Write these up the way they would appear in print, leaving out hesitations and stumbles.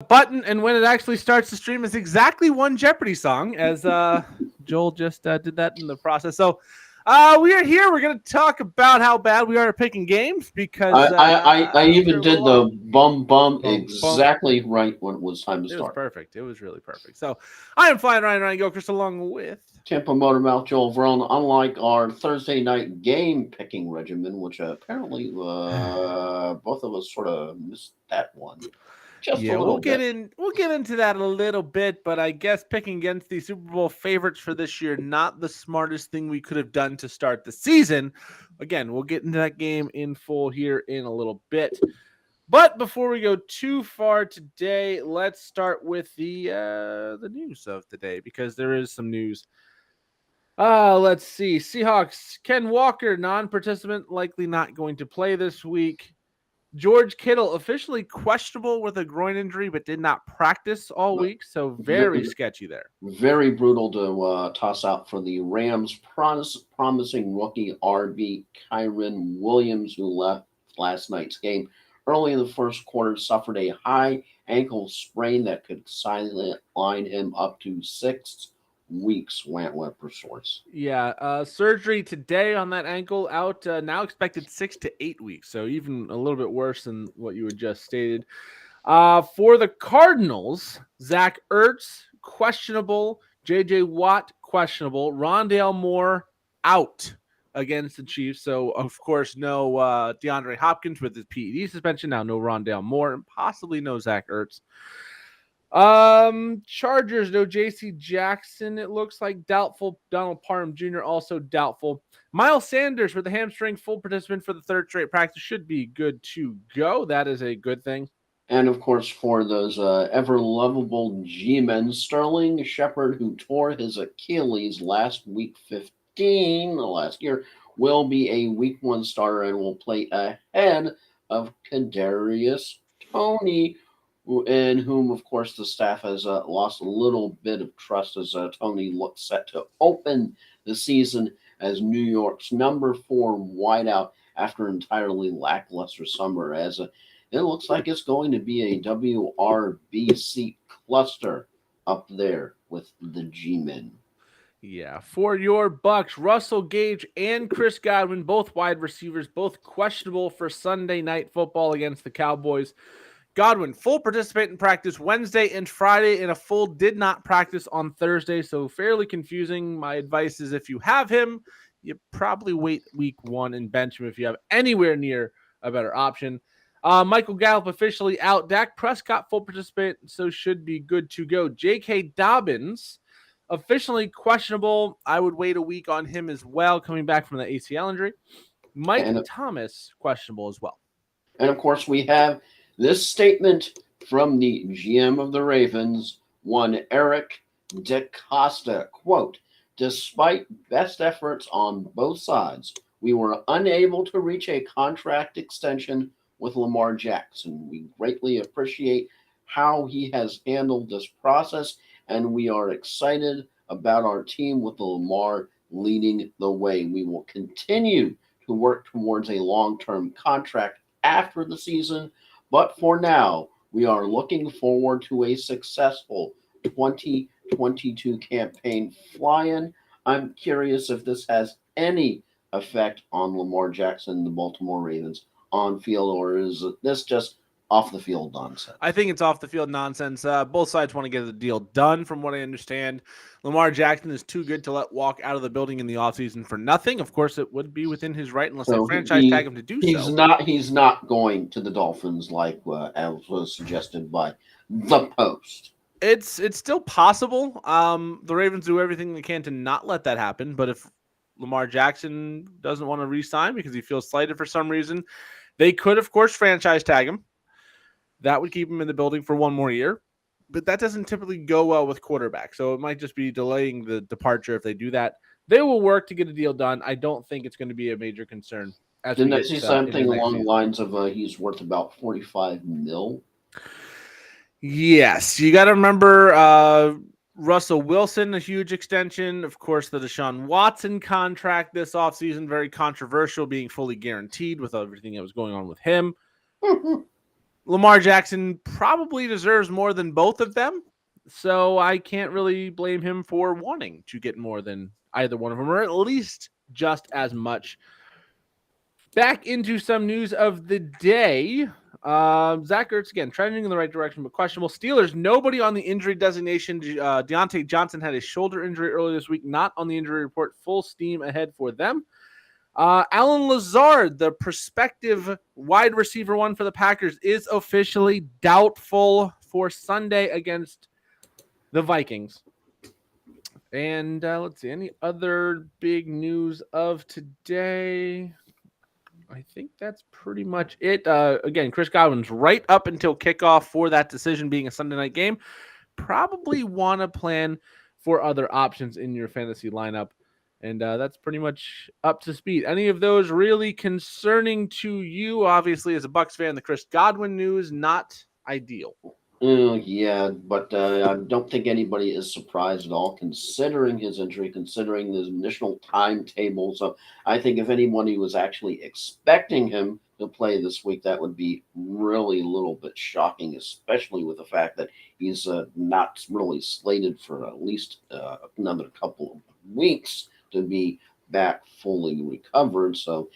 button, and when it actually starts to stream is exactly one Jeopardy song, as Joel just did that in the process. So we are here. We're going to talk about how bad we are at picking games because I we're even a little did off. the bum Bum, bum. exactly right when it was time to It was start. perfect. It was really perfect. So I am flying Ryan Gilchrist along with. Tampa Motor Mouth Joel Verone, unlike our Thursday night game picking regimen, which apparently both of us sort of missed that one just a Yeah, little bit. we'll get into that a little bit, but I guess picking against the Super Bowl favorites for this year, not the smartest thing we could have done to start the season. Again, we'll get into that game in full here in a little bit. But before we go too far today, let's start with the news of the day because there is some news. Let's see. Seahawks, Ken Walker, non-participant, likely not going to play this week. George Kittle officially questionable with a groin injury, but did not practice all week. So very V- sketchy there. Very brutal to toss out for the Rams. Promising rookie RB Kyron Williams, who left last night's game early in the first quarter, suffered a high ankle sprain that could sideline him up to 6 weeks, went per source. Yeah, surgery today on that ankle out. Now expected 6 to 8 weeks, so even a little bit worse than what you had just stated. For the Cardinals, Zach Ertz questionable, J.J. Watt questionable, Rondale Moore out against the Chiefs. So of course, no DeAndre Hopkins with his PED suspension. Now no Rondale Moore, and possibly no Zach Ertz. Chargers, no JC Jackson. It looks like doubtful. Donald Parham Jr. also doubtful. Miles Sanders with the hamstring, full participant for the third straight practice, should be good to go. That is a good thing. And of course, for those ever lovable G men, Sterling Shepard, who tore his Achilles week 15 last year, will be a week 1 starter and will play ahead of Kadarius Tony, in whom, of course, the staff has lost a little bit of trust as Tony looks set to open the season as New York's number 4 wideout after an entirely lackluster summer. As it looks like it's going to be a WRBC cluster up there with the G-men. Yeah, for your Bucks, Russell Gage and Chris Godwin, both wide receivers, both questionable for Sunday night football against the Cowboys. Godwin, full participant in practice Wednesday and Friday, and a full did not practice on Thursday, so fairly confusing. My advice is if you have him, you probably wait week 1 and bench him if you have anywhere near a better option. Michael Gallup officially out. Dak Prescott, full participant, so should be good to go. J.K. Dobbins, officially questionable. I would wait a week on him as well, coming back from the ACL injury. Mike And, Thomas, questionable as well. and of course, we have this statement from the GM of the Ravens, one Eric DeCosta. Quote, despite best efforts on both sides, we were unable to reach a contract extension with Lamar Jackson. We greatly appreciate how he has handled this process, and we are excited about our team with Lamar leading the way. We will continue to work towards a long term contract after the season, but for now, we are looking forward to a successful 2022 campaign fly-in. I'm curious if this has any effect on Lamar Jackson and the Baltimore Ravens on field, or is this just off the field nonsense? I think it's off the field nonsense. Both sides want to get the deal done, from what I understand. Lamar Jackson is too good to let walk out of the building in the offseason for nothing. Of course, it would be within his right unless they So franchise tag him to do so. he's not going to the Dolphins like as was suggested by the Post. It's still possible. The Ravens do everything they can to not let that happen. But if Lamar Jackson doesn't want to re-sign because he feels slighted for some reason, they could, of course, franchise tag him. That would keep him in the building for one more year. But that doesn't typically go well with quarterbacks. So it might just be delaying the departure if they do that. They will work to get a deal done. I don't think it's going to be a major concern as we Didn't I get see into something next along the season. lines of he's worth about 45 mil? Yes, you got to remember Russell Wilson, a huge extension. Of course, the Deshaun Watson contract this offseason, very controversial, being fully guaranteed with everything that was going on with him. Lamar Jackson probably deserves more than both of them. So I can't really blame him for wanting to get more than either one of them, or at least just as much. Back into some news of the day. Zach Ertz, again, trending in the right direction, but questionable. Steelers, nobody on the injury designation. Deontay Johnson had a shoulder injury earlier this week, not on the injury report. Full steam ahead for them. Alan Lazard, the prospective wide receiver one for the Packers, is officially doubtful for Sunday against the Vikings. And let's see, any other big news of today? I think that's pretty much it. Again, Chris Godwin's right up until kickoff for that decision being a Sunday night game. Probably want to plan for other options in your fantasy lineup. And that's pretty much up to speed. Any of those really concerning to you? Obviously, as a Bucs fan, the Chris Godwin news, not ideal. Yeah, but I don't think anybody is surprised at all, considering his injury, considering the initial timetable. So I think if anybody was actually expecting him to play this week, that would be really a little bit shocking, especially with the fact that he's not really slated for at least another couple of weeks to be back fully recovered. So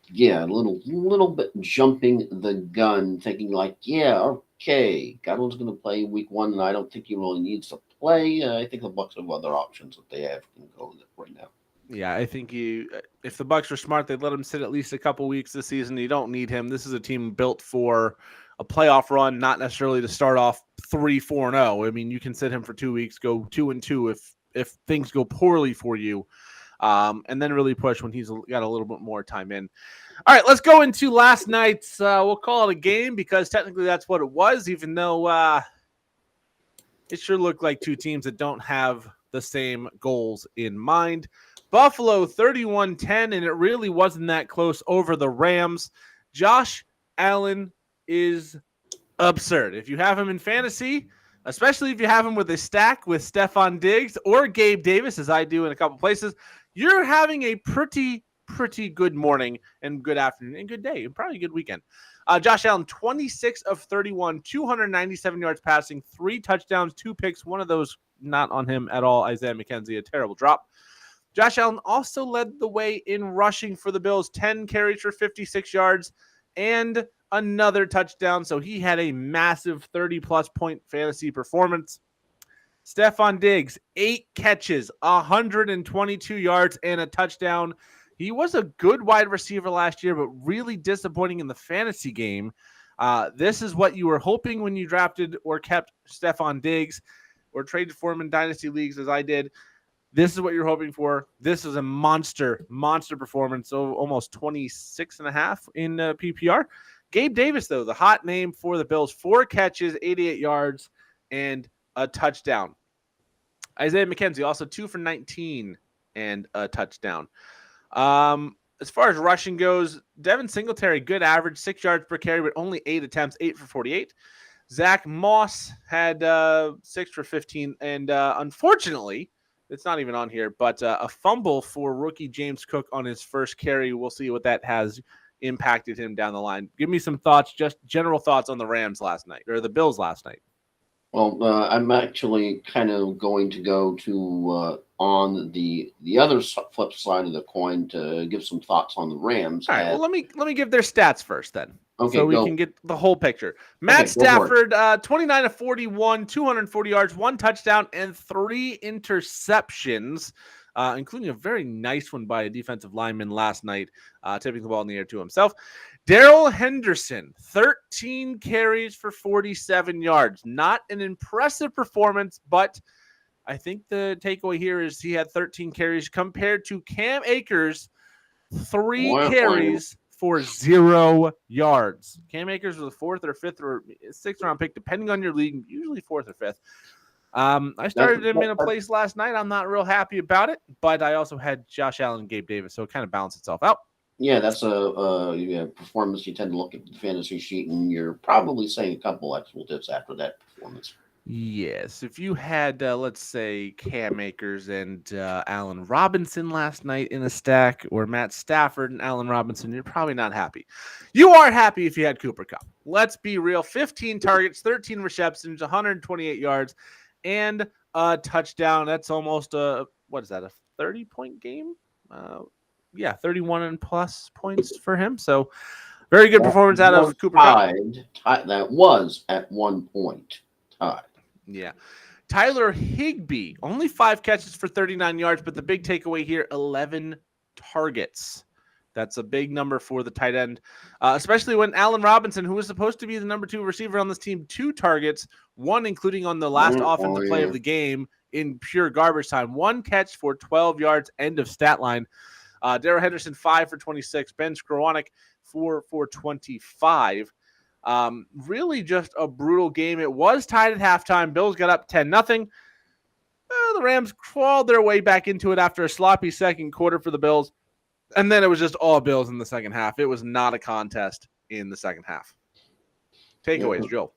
yeah, a little bit jumping the gun, thinking like, yeah, okay, Godwin's going to play week 1, and I don't think he really needs to play. I think the Bucs have other options that they have can go with it right now. Yeah, I think if the Bucs were smart, they'd let him sit at least a couple weeks this season. You don't need him. This is a team built for a playoff run, not necessarily to start off 3-4-0. I mean, you can sit him for 2 weeks, go 2-2 if things go poorly for you. And then really push when he's got a little bit more time in. All right, let's go into last night's, we'll call it a game because technically that's what it was, even though it sure looked like two teams that don't have the same goals in mind. Buffalo 31-10, and it really wasn't that close over the Rams. Josh Allen is absurd. If you have him in fantasy, especially if you have him with a stack with Stephon Diggs or Gabe Davis, as I do in a couple places, you're having a pretty good morning and good afternoon and good day and probably a good weekend. Josh Allen, 26 of 31, 297 yards passing, 3 touchdowns, 2 picks, one of those not on him at all. Isaiah McKenzie, a terrible drop. Josh Allen also led the way in rushing for the Bills, 10 carries for 56 yards and another touchdown. So he had a massive 30-plus point fantasy performance. Stephon Diggs, 8 catches, 122 yards, and a touchdown. He was a good wide receiver last year, but really disappointing in the fantasy game. This is what you were hoping when you drafted or kept Stephon Diggs or traded for him in dynasty leagues, as I did. This is what you're hoping for. This is a monster performance, so almost 26.5 in PPR. Gabe Davis, though, the hot name for the Bills, 4 catches, 88 yards, and a touchdown. Isaiah McKenzie, also 2 for 19 and a touchdown. As far as rushing goes, Devin Singletary, good average, 6 yards per carry, but only 8 attempts, 8 for 48. Zach Moss had 6 for 15, and unfortunately, it's not even on here, but a fumble for rookie James Cook on his first carry. We'll see what that has impacted him down the line. Give me some thoughts, just general thoughts on the Rams last night, or the Bills last night. Well, I'm actually kind of going to go to on the other flip side of the coin to give some thoughts on the Rams. All right, well, let me give their stats first then. Okay, so we can get the whole picture. Matt Stafford, 29 of 41, 240 yards, 1 touchdown, and 3 interceptions, including a very nice one by a defensive lineman last night, tipping the ball in the air to himself. Darrell Henderson, 13 carries for 47 yards. Not an impressive performance, but I think the takeaway here is he had 13 carries compared to Cam Akers, 3 carries for 0 yards. Cam Akers was the 4th or 5th or 6th round pick, depending on your league, usually 4th or 5th. I started him in a place last night. I'm not real happy about it, but I also had Josh Allen and Gabe Davis, so it kind of balanced itself out. Yeah, that's a performance. You tend to look at the fantasy sheet, and you're probably saying a couple expletives after that performance. Yes, if you had, let's say, Cam Akers and Allen Robinson last night in a stack, or Matt Stafford and Allen Robinson, you're probably not happy. You are happy if you had Cooper Kupp. Let's be real. 15 targets, 13 receptions, 128 yards, and a touchdown. That's almost what is that, a 30-point game? Yeah, 31 and plus points for him. So very good performance out of Cooper Kupp. That was at one point tied. Yeah. Tyler Higbee, only 5 catches for 39 yards, but the big takeaway here, 11 targets. That's a big number for the tight end, especially when Allen Robinson, who was supposed to be the number 2 receiver on this team, 2 targets, 1 including on the last offensive play of the game in pure garbage time. 1 catch for 12 yards, end of stat line. Darrell Henderson, 5 for 26. Ben Skowronek, 4 for 25. Really just a brutal game. It was tied at halftime. Bills got up 10-0. The Rams crawled their way back into it after a sloppy second quarter for the Bills. And then it was just all Bills in the second half. It was not a contest in the second half. Takeaways, Joe.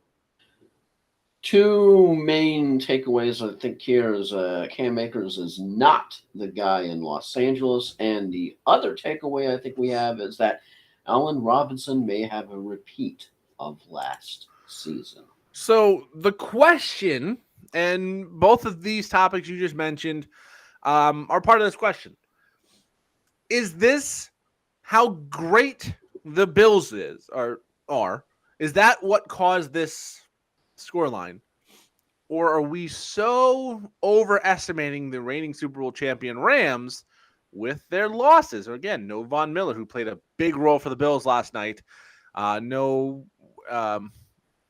2 main takeaways I think here is Cam Akers is not the guy in Los Angeles. And the other takeaway I think we have is that Allen Robinson may have a repeat of last season. So the question, and both of these topics you just mentioned are part of this question. Is this how great the Bills are? Is that what caused this scoreline? Or are we so overestimating the reigning Super Bowl champion Rams with their losses? Or again, no Von Miller, who played a big role for the Bills last night. No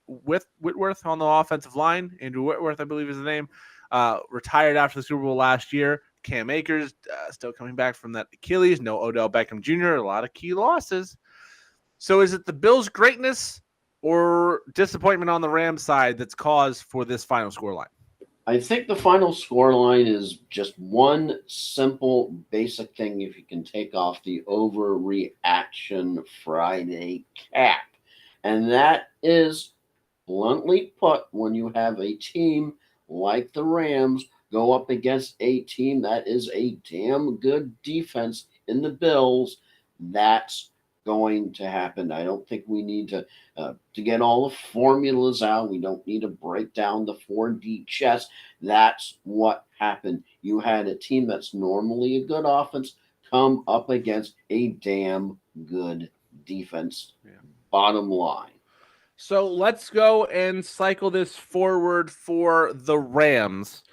Whitworth on the offensive line. Andrew Whitworth, I believe is the name. Retired after the Super Bowl last year. Cam Akers still coming back from that Achilles. No Odell Beckham Jr. A lot of key losses. So is it the Bills' greatness or disappointment on the Rams side that's cause for this final scoreline? I think the final scoreline is just one simple, basic thing if you can take off the overreaction Friday cap. And that is, bluntly put, when you have a team like the Rams go up against a team that is a damn good defense in the Bills, that's going to happen. I don't think we need to get all the formulas out. We don't need to break down the 4D chess. That's what happened. You had a team that's normally a good offense come up against a damn good defense. Yeah. Bottom line. So let's go and cycle this forward for the Rams.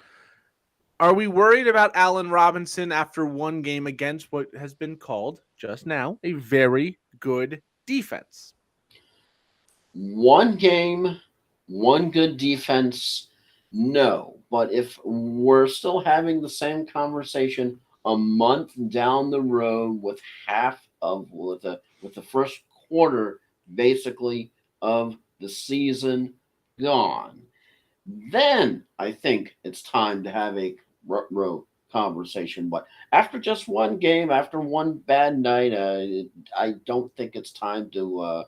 Are we worried about Allen Robinson after one game against what has been called just now a very good defense? One game, one good defense, no. But if we're still having the same conversation a month down the road with the first quarter basically of the season gone, then I think it's time to have a row conversation. But after just one game, after one bad night, I don't think it's time to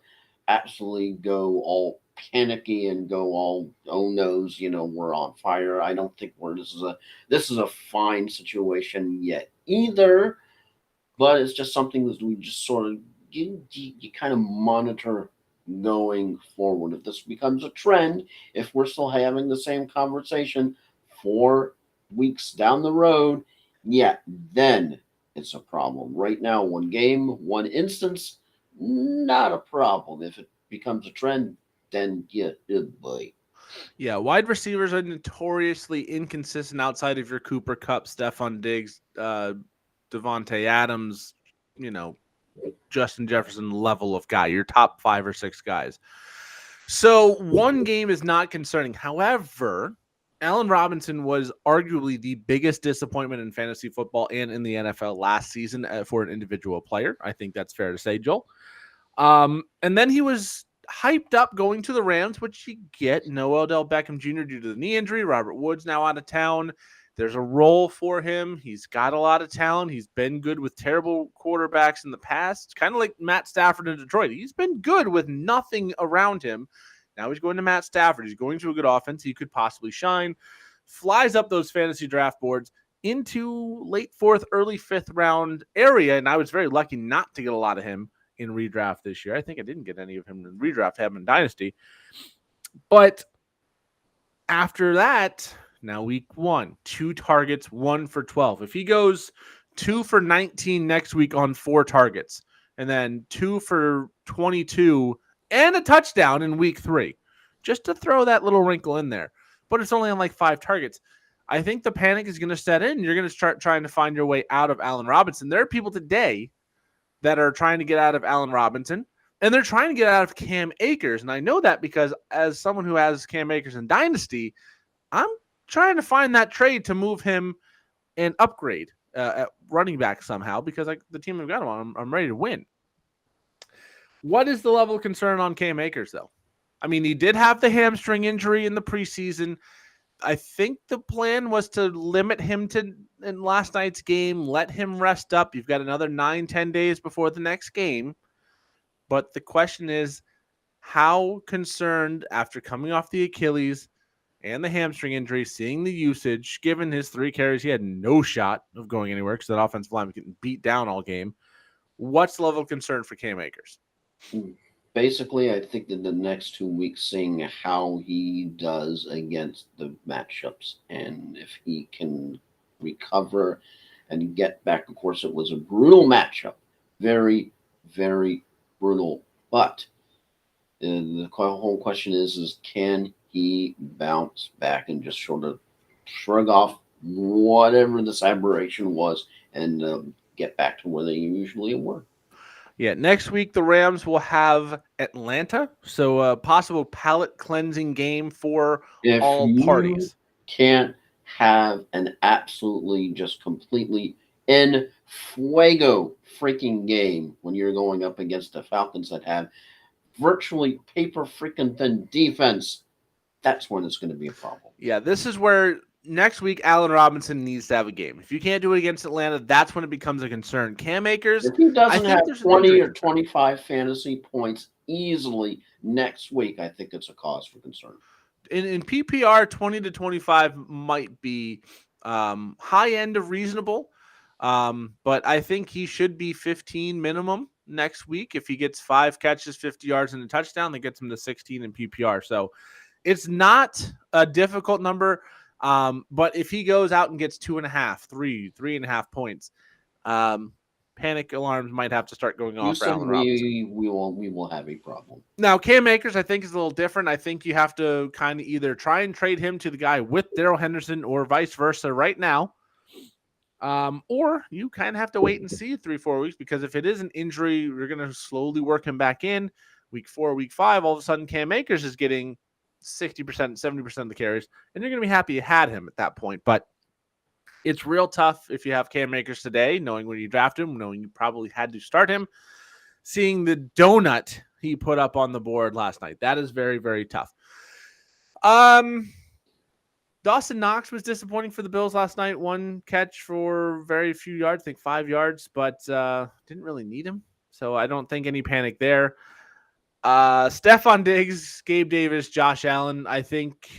absolutely go all panicky and go all oh no's, we're on fire. I don't think this is a fine situation yet either. But it's just something that we just sort of you kind of monitor going forward. If this becomes a trend, if we're still having the same conversation 4 weeks down the road, yeah, then it's a problem. Right now, one game, one instance, not a problem. If it becomes a trend, then yeah, boy. Yeah, wide receivers are notoriously inconsistent outside of your Cooper Kupp, Stephon Diggs, Devontae Adams, Justin Jefferson level of guy, your top 5 or 6 guys. So one game is not concerning. However, Allen Robinson was arguably the biggest disappointment in fantasy football and in the NFL last season for an individual player. I think that's fair to say, Joel. And then he was hyped up going to the Rams, which you get. No Odell Beckham Jr. due to the knee injury. Robert Woods now out of town. There's a role for him. He's got a lot of talent. He's been good with terrible quarterbacks in the past. Kind of like Matt Stafford in Detroit. He's been good with nothing around him. Now he's going to Matt Stafford. He's going to a good offense. He could possibly shine. Flies up those fantasy draft boards into late 4th, early 5th round area. And I was very lucky not to get a lot of him in redraft this year. I think I didn't get any of him in redraft, have him in Dynasty. But after that, now week 1, 2 targets, 1 for 12. If he goes 2 for 19 next week on 4 targets, and then 2 for 22 and a touchdown in week 3, just to throw that little wrinkle in there. But it's only on like 5 targets. I think the panic is going to set in. You're going to start trying to find your way out of Allen Robinson. There are people today that are trying to get out of Allen Robinson, and they're trying to get out of Cam Akers. And I know that because as someone who has Cam Akers in Dynasty, I'm trying to find that trade to move him and upgrade at running back somehow, because the team I've got him on, I'm ready to win. What is the level of concern on Cam Akers, though? I mean, he did have the hamstring injury in the preseason. I think the plan was to limit him to in last night's game, let him rest up. You've got another 9-10 days before the next game. But the question is, how concerned after coming off the Achilles and the hamstring injury, seeing the usage, given his 3 carries, he had no shot of going anywhere because that offensive line was getting beat down all game. What's the level of concern for Cam Akers? Basically, I think that the next 2 weeks, seeing how he does against the matchups and if he can recover and get back. Of course, it was a brutal matchup. Very, very brutal. But the whole question is can he bounce back and just sort of shrug off whatever this aberration was and get back to where they usually were? Yeah, next week the Rams will have Atlanta, so a possible palate cleansing game for all parties. Can't have an absolutely just completely in fuego freaking game when you're going up against the Falcons that have virtually paper freaking thin defense. That's when it's going to be a problem. Yeah, this is where next week Allen Robinson needs to have a game. If you can't do it against Atlanta, that's when it becomes a concern. Cam Akers, if he doesn't have 20 or 25 fantasy points easily next week, I think it's a cause for concern. In PPR, 20 to 25 might be high end of reasonable, but I think he should be 15 minimum next week. If he gets 5 catches, 50 yards, and a touchdown, that gets him to 16 in PPR. So it's not a difficult number. But if he goes out and gets 2.5, 3.5 points, panic alarms might have to start going off for Allen Robinson. We will have a problem. Now, Cam Akers, I think, is a little different. I think you have to kind of either try and trade him to the guy with Darrell Henderson or vice versa right now. Or you kind of have to wait and see 3-4 weeks, because if it is an injury, you're going to slowly work him back in. Week 4, week 5, all of a sudden Cam Akers is getting 60%, 70% of the carries, and you're going to be happy you had him at that point. But it's real tough if you have Cam Akers today, knowing when you draft him, knowing you probably had to start him, seeing the donut he put up on the board last night. That is very, very tough. Dawson Knox was disappointing for the Bills last night. 1 catch for very few yards, I think 5 yards, but didn't really need him. So I don't think any panic there. Stephon Diggs, Gabe Davis, Josh Allen. I think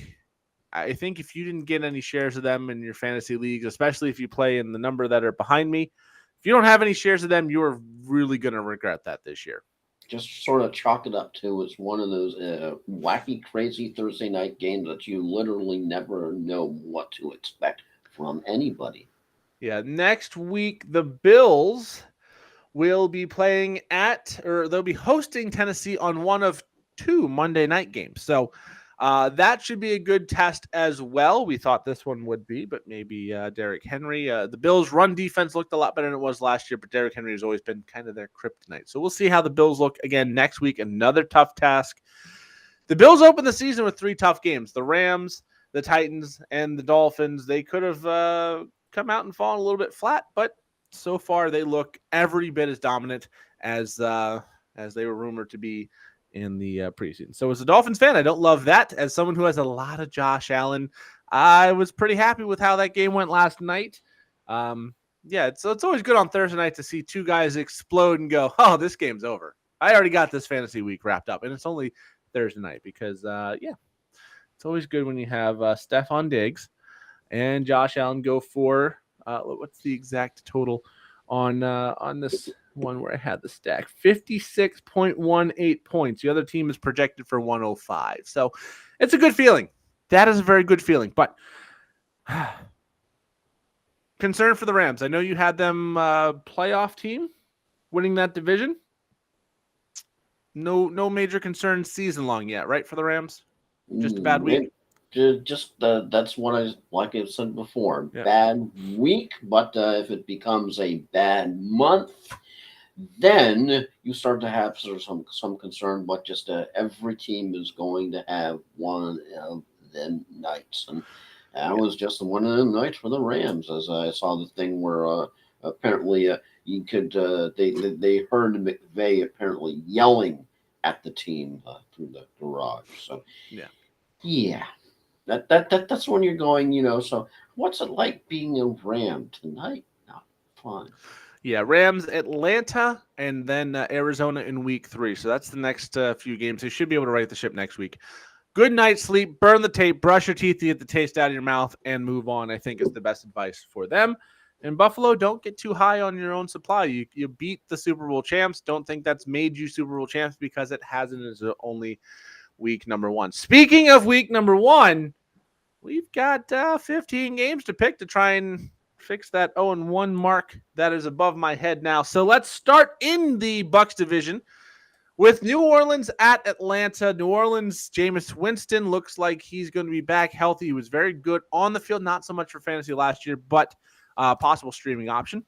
if you didn't get any shares of them in your fantasy leagues, especially if you play in the number that are behind me, if you don't have any shares of them, you're really going to regret that this year. Just sort of chalk it up to it's one of those wacky, crazy Thursday night games that you literally never know what to expect from anybody. Yeah, next week the Bills will be playing they'll be hosting Tennessee on one of 2 Monday night games. So that should be a good test as well. We thought this one would be, but maybe Derrick Henry. The Bills' run defense looked a lot better than it was last year, but Derrick Henry has always been kind of their kryptonite. So we'll see how the Bills look again next week. Another tough task. The Bills opened the season with 3 tough games: the Rams, the Titans, and the Dolphins. They could have come out and fallen a little bit flat, but so far they look every bit as dominant as they were rumored to be in the preseason. So as a Dolphins fan, I don't love that. As someone who has a lot of Josh Allen, I was pretty happy with how that game went last night. It's always good on Thursday night to see 2 guys explode and go, oh, this game's over. I already got this fantasy week wrapped up, and it's only Thursday night because, it's always good when you have Stephon Diggs and Josh Allen go for what's the exact total on this one where I had the stack? 56.18 points. The other team is projected for 105. So it's a good feeling. That is a very good feeling. But concern for the Rams. I know you had them playoff team winning that division. No major concerns season long yet, right, for the Rams? Just a bad week. That's what like I said before. Yeah. Bad week, but if it becomes a bad month, then you start to have sort of some concern. But just every team is going to have one of them nights, and that was just one of them nights for the Rams. As I saw the thing where apparently you could they heard McVay apparently yelling at the team through the garage. So yeah. That's when you're going, so what's it like being a Ram tonight? Not fun. Yeah, Rams, Atlanta, and then Arizona in week 3. So that's the next few games. They should be able to right the ship next week. Good night's sleep, burn the tape, brush your teeth to get the taste out of your mouth, and move on, I think is the best advice for them. And Buffalo, don't get too high on your own supply. You beat the Super Bowl champs. Don't think that's made you Super Bowl champs because it hasn't. It's only week number 1. Speaking of week number 1, we've got 15 games to pick to try and fix that 0-1 mark that is above my head now. So let's start in the Bucs division with New Orleans at Atlanta. New Orleans, Jameis Winston looks like he's going to be back healthy. He was very good on the field, not so much for fantasy last year, but possible streaming option.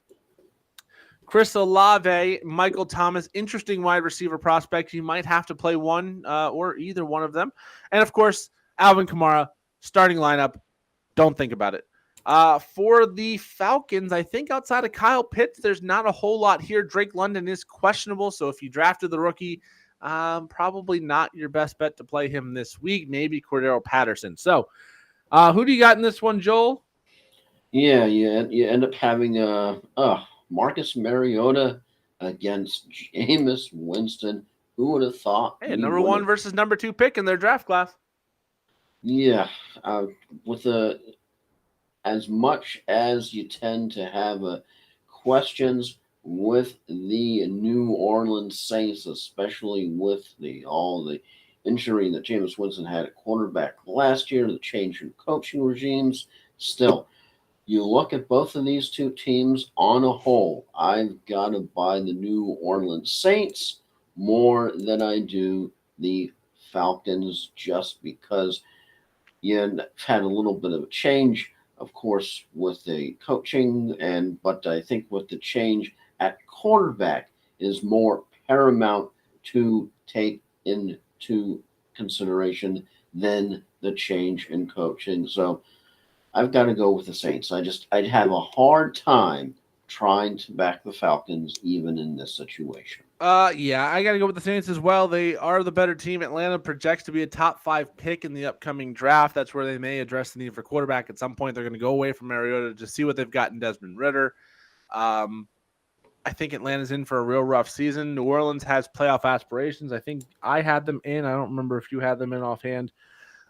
Chris Olave, Michael Thomas, interesting wide receiver prospect. You might have to play one or either one of them. And, of course, Alvin Kamara, starting lineup. Don't think about it. For the Falcons, I think outside of Kyle Pitts, there's not a whole lot here. Drake London is questionable, so if you drafted the rookie, probably not your best bet to play him this week. Maybe Cordero Patterson. So who do you got in this one, Joel? Yeah, you end up having Marcus Mariota against Jameis Winston. Who would have thought? Hey, number 1 versus number 2 pick in their draft class. Yeah, with as much as you tend to have questions with the New Orleans Saints, especially with all the injury that Jameis Winston had at quarterback last year, the change in coaching regimes, still, you look at both of these two teams on a whole, I've got to buy the New Orleans Saints more than I do the Falcons, just because you had a little bit of a change, of course, with the coaching, but I think with the change at quarterback is more paramount to take into consideration than the change in coaching. So I've got to go with the Saints. I'd have a hard time trying to back the Falcons even in this situation. Yeah, I got to go with the Saints as well. They are the better team. Atlanta projects to be a top 5 pick in the upcoming draft. That's where they may address the need for quarterback. At some point, they're going to go away from Mariota to see what they've got in Desmond Ridder. I think Atlanta's in for a real rough season. New Orleans has playoff aspirations. I think I had them in. I don't remember if you had them in offhand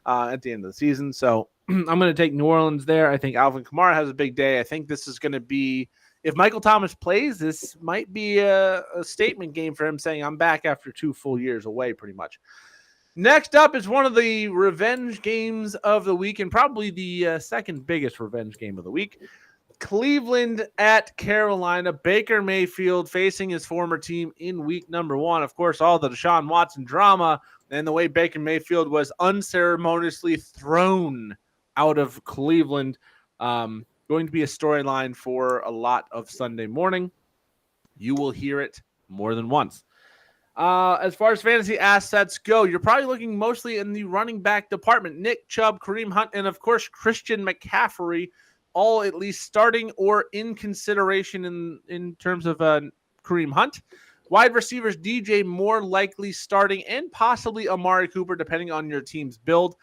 at the end of the season. So I'm going to take New Orleans there. I think Alvin Kamara has a big day. I think this is going to be, if Michael Thomas plays, this might be a statement game for him saying, I'm back after 2 full years away, pretty much. Next up is one of the revenge games of the week, and probably the second biggest revenge game of the week. Cleveland at Carolina. Baker Mayfield facing his former team in week number 1. Of course, all the Deshaun Watson drama and the way Baker Mayfield was unceremoniously thrown out of Cleveland. Going to be a storyline for a lot of Sunday morning. You will hear it more than once. As far as fantasy assets go, you're probably looking mostly in the running back department. Nick Chubb, Kareem Hunt, and of course, Christian McCaffrey, all at least starting or in consideration in terms of Kareem Hunt. Wide receivers, DJ Moore likely starting, and possibly Amari Cooper, depending on your team's build.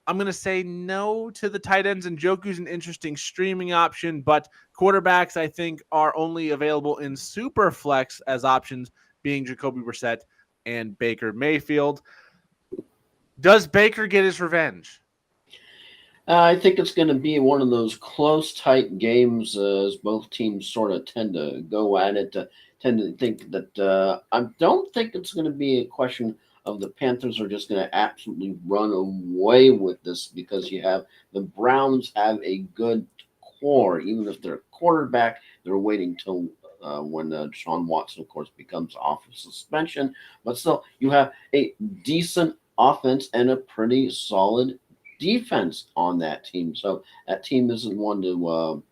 I'm going to say no to the tight ends, and Njoku's an interesting streaming option, but quarterbacks, I think, are only available in super flex as options, being Jacoby Brissett and Baker Mayfield. Does Baker get his revenge? I think it's going to be one of those close, tight games as both teams sort of tend to go at it. Tend to think that I don't think it's going to be a question of the Panthers are just going to absolutely run away with this because you have the Browns have a good core. Even if they're quarterback, they're waiting till when Deshaun Watson, of course, becomes off of suspension. But still, you have a decent offense and a pretty solid defense on that team. So that team isn't one to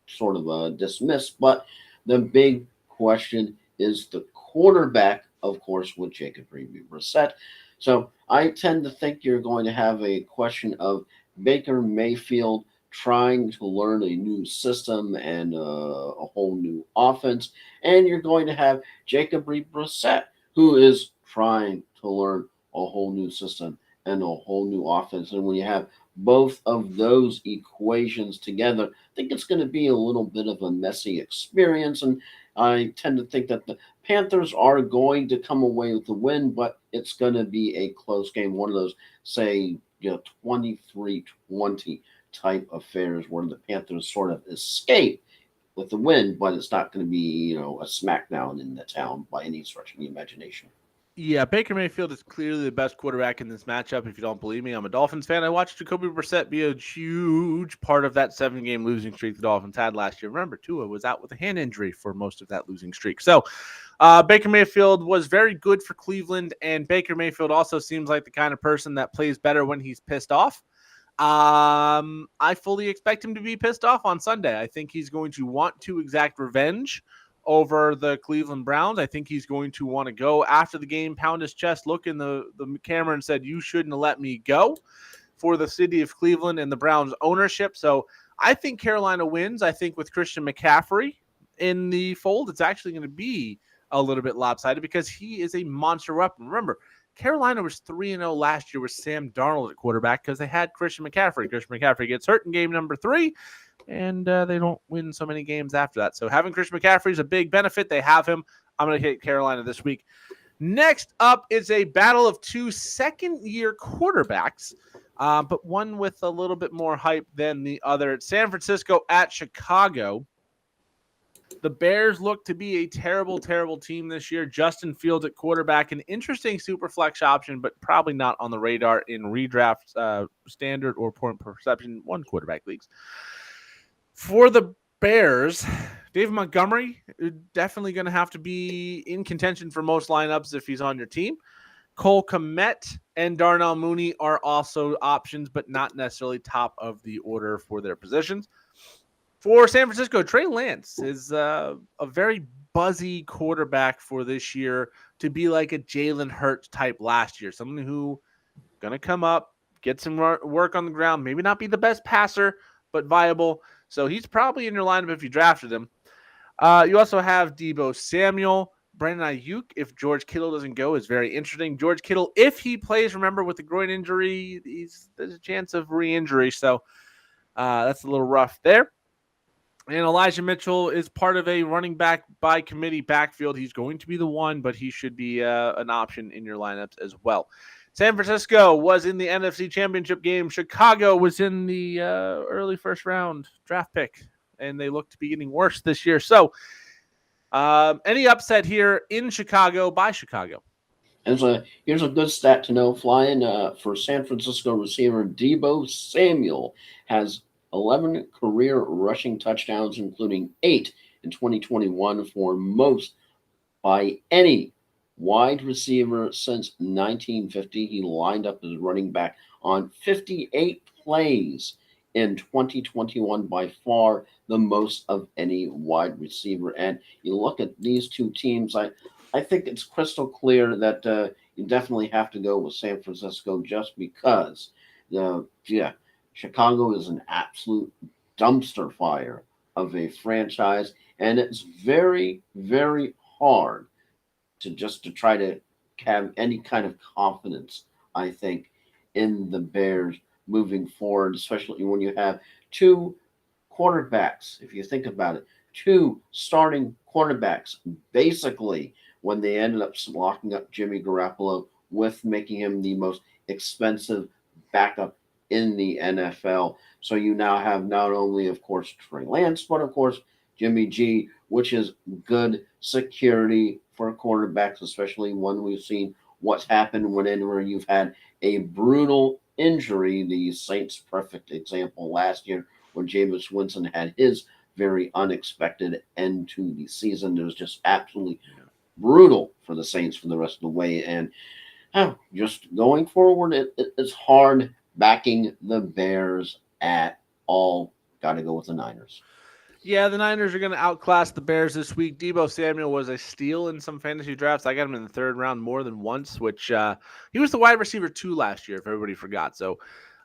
sort of dismiss. But the big question is the quarterback, of course, with Jacob Brissett. So I tend to think you're going to have a question of Baker Mayfield trying to learn a new system and a whole new offense, and you're going to have Jacob Brissett, who is trying to learn a whole new system and a whole new offense. And when you have both of those equations together, I think it's going to be a little bit of a messy experience. And I tend to think that the Panthers are going to come away with the win, but it's going to be a close game. One of those, say, 23-20 type affairs where the Panthers sort of escape with the win, but it's not going to be, a smackdown in the town by any stretch of the imagination. Yeah, Baker Mayfield is clearly the best quarterback in this matchup. If you don't believe me, I'm a Dolphins fan. I watched Jacoby Brissett be a huge part of that 7-game losing streak the Dolphins had last year. Remember, Tua was out with a hand injury for most of that losing streak. So Baker Mayfield was very good for Cleveland, and Baker Mayfield also seems like the kind of person that plays better when he's pissed off. I fully expect him to be pissed off on Sunday. I think he's going to want to exact revenge over the Cleveland Browns. I think he's going to want to go after the game, pound his chest, look in the camera and said, "You shouldn't have let me go," for the city of Cleveland and the Browns ownership. So I think Carolina wins. I think with Christian McCaffrey in the fold, it's actually going to be a little bit lopsided because he is a monster weapon. Remember, Carolina was 3-0 last year with Sam Darnold at quarterback because they had Christian McCaffrey. Christian McCaffrey gets hurt in game number 3. And they don't win so many games after that. So having Christian McCaffrey is a big benefit. They have him. I'm going to hit Carolina this week. Next up is a battle of 2 second-year quarterbacks, but one with a little bit more hype than the other. It's San Francisco at Chicago. The Bears look to be a terrible, terrible team this year. Justin Fields at quarterback, an interesting super flex option, but probably not on the radar in redraft standard or point perception 1 quarterback leagues. For the Bears, Dave Montgomery definitely going to have to be in contention for most lineups if he's on your team. Cole Kmet and Darnell Mooney are also options, but not necessarily top of the order for their positions. For San Francisco, Trey Lance is a very buzzy quarterback for this year to be like a Jalen Hurts type last year. Someone who going to come up, get some work on the ground, maybe not be the best passer, but viable. So he's probably in your lineup if you drafted him. You also have Deebo Samuel. Brandon Ayuk, if George Kittle doesn't go, is very interesting. George Kittle, if he plays, remember, with the groin injury, there's a chance of re-injury. So that's a little rough there. And Elijah Mitchell is part of a running back by committee backfield. He's going to be the one, but he should be an option in your lineups as well. San Francisco was in the NFC Championship game. Chicago was in the early first round draft pick, and they look to be getting worse this year. So any upset here in Chicago by Chicago? Here's a good stat to know, flying for San Francisco receiver Deebo Samuel has 11 career rushing touchdowns, including 8 in 2021 for most by any wide receiver since 1950. He lined up as running back on 58 plays in 2021, by far the most of any wide receiver. And you look at these two teams, I think it's crystal clear that you definitely have to go with San Francisco just because Chicago is an absolute dumpster fire of a franchise, and it's very, very hard to try to have any kind of confidence, I think, in the Bears moving forward, especially when you have 2 quarterbacks, if you think about it, 2 starting quarterbacks basically when they ended up locking up Jimmy Garoppolo with making him the most expensive backup in the NFL. So you now have not only, of course, Trey Lance, but of course, Jimmy G, which is good security for quarterbacks, especially when we've seen what's happened whenever you've had a brutal injury. The Saints' perfect example last year when Jameis Winston had his very unexpected end to the season. It was just absolutely brutal for the Saints for the rest of the way. And just going forward, it's hard backing the Bears at all. Got to go with the Niners. Yeah, the Niners are going to outclass the Bears this week. Deebo Samuel was a steal in some fantasy drafts. I got him in the third round more than once, which he was the wide receiver 2 last year, if everybody forgot. So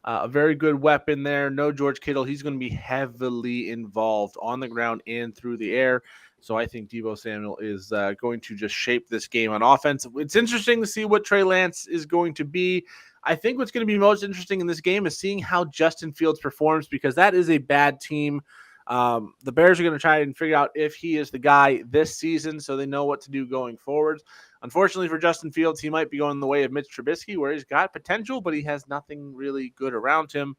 a very good weapon there. No George Kittle. He's going to be heavily involved on the ground and through the air. So I think Deebo Samuel is going to just shape this game on offense. It's interesting to see what Trey Lance is going to be. I think what's going to be most interesting in this game is seeing how Justin Fields performs, because that is a bad team. The Bears are going to try and figure out if he is the guy this season, so they know what to do going forward. Unfortunately for Justin Fields, he might be going the way of Mitch Trubisky, where he's got potential, but he has nothing really good around him,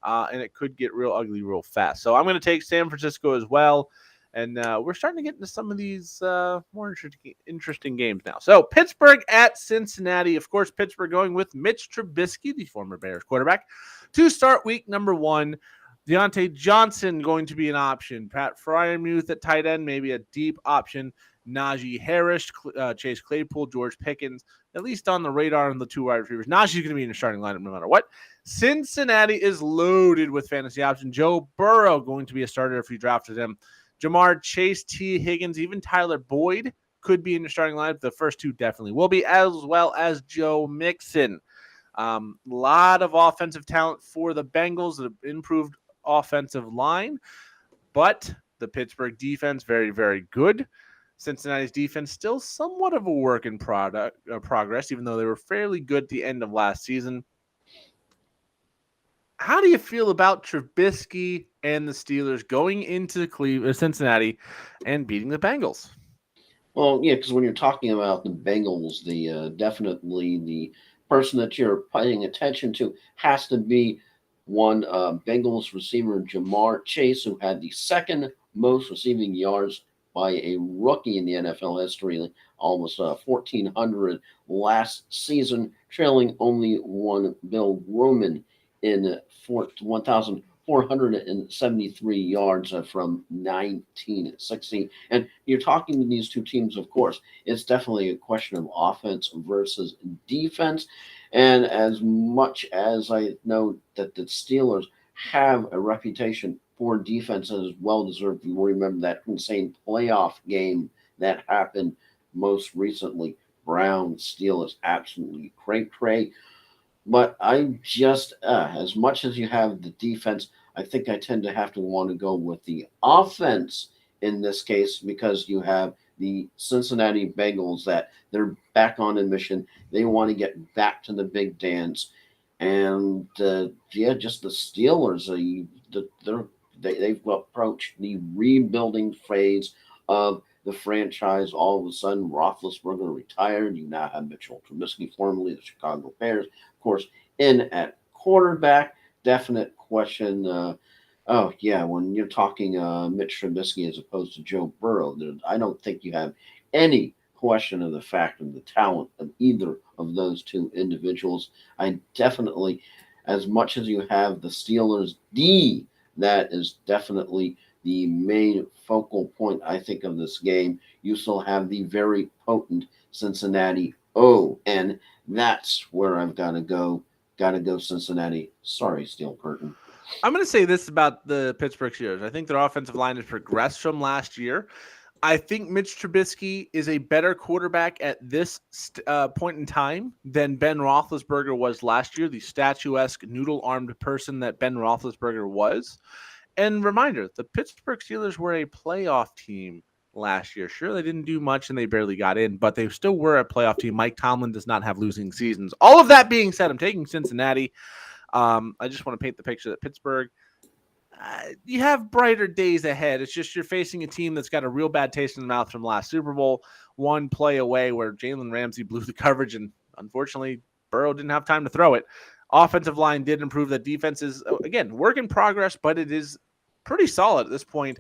and it could get real ugly real fast. So I'm going to take San Francisco as well, and we're starting to get into some of these more interesting games now. So Pittsburgh at Cincinnati. Of course, Pittsburgh going with Mitch Trubisky, the former Bears quarterback, to start week number 1. Deontay Johnson going to be an option. Pat Freiermuth at tight end, maybe a deep option. Najee Harris, Chase Claypool, George Pickens, at least on the radar on the 2 wide receivers. Najee's going to be in the starting lineup no matter what. Cincinnati is loaded with fantasy options. Joe Burrow going to be a starter if you drafted him. Jamar Chase, T. Higgins, even Tyler Boyd could be in the starting lineup. The first 2 definitely will be, as well as Joe Mixon. A lot of offensive talent for the Bengals that have improved offensive line, but the Pittsburgh defense very, very good. Cincinnati's defense still somewhat of a work in progress, even though they were fairly good at the end of last season. How do you feel about Trubisky and the Steelers going into Cincinnati and beating the Bengals? Well, yeah, because when you're talking about the Bengals, the definitely the person that you're paying attention to has to be one Bengals receiver, Jamar Chase, who had the second most receiving yards by a rookie in the NFL history, almost 1,400 last season, trailing only one Bill Roman in 1,473 yards from 1960. And you're talking to these two teams, of course. It's definitely a question of offense versus defense. And as much as I know that the Steelers have a reputation for defense as well deserved, you remember that insane playoff game that happened most recently. Browns, Steelers, absolutely cray. But I just, as much as you have the defense, I think I tend to have to want to go with the offense in this case, because you have the Cincinnati Bengals that they're back on a mission. They want to get back to the big dance. And just the Steelers, they've approached the rebuilding phase of the franchise. All of a sudden, Roethlisberger retired. You now have Mitchell Trubisky, formerly the Chicago Bears, of course, in at quarterback. Definite question. When you're talking Mitch Trubisky as opposed to Joe Burrow, I don't think you have any question of the fact of the talent of either of those two individuals. I definitely, as much as you have the Steelers D, that is definitely the main focal point, I think, of this game. You still have the very potent Cincinnati O, and that's where I've got to go. Got to go Cincinnati. Sorry, Steel Curtain. I'm going to say this about the Pittsburgh Steelers. I think their offensive line has progressed from last year. I think Mitch Trubisky is a better quarterback at this point in time than Ben Roethlisberger was last year, the statuesque, noodle-armed person that Ben Roethlisberger was. And reminder, the Pittsburgh Steelers were a playoff team last year. Sure, they didn't do much and they barely got in, but they still were a playoff team. Mike Tomlin does not have losing seasons. All of that being said, I'm taking Cincinnati. I just want to paint the picture that Pittsburgh, you have brighter days ahead. It's just you're facing a team that's got a real bad taste in the mouth from last Super Bowl. one play away where Jalen Ramsey blew the coverage, and unfortunately, Burrow didn't have time to throw it. Offensive line did improve. The defense is, again, work in progress, but it is pretty solid at this point.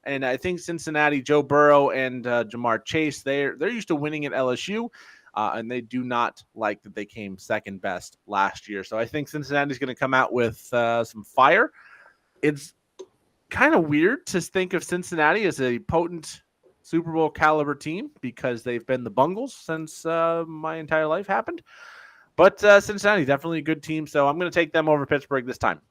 And I think Cincinnati, Joe Burrow and Jamar Chase, they're used to winning at LSU, and they do not like that they came second best last year. So I think Cincinnati's going to come out with some fire. It's kind of weird to think of Cincinnati as a potent Super Bowl caliber team because they've been the Bungles since my entire life happened. But Cincinnati, definitely a good team, so I'm going to take them over Pittsburgh this time.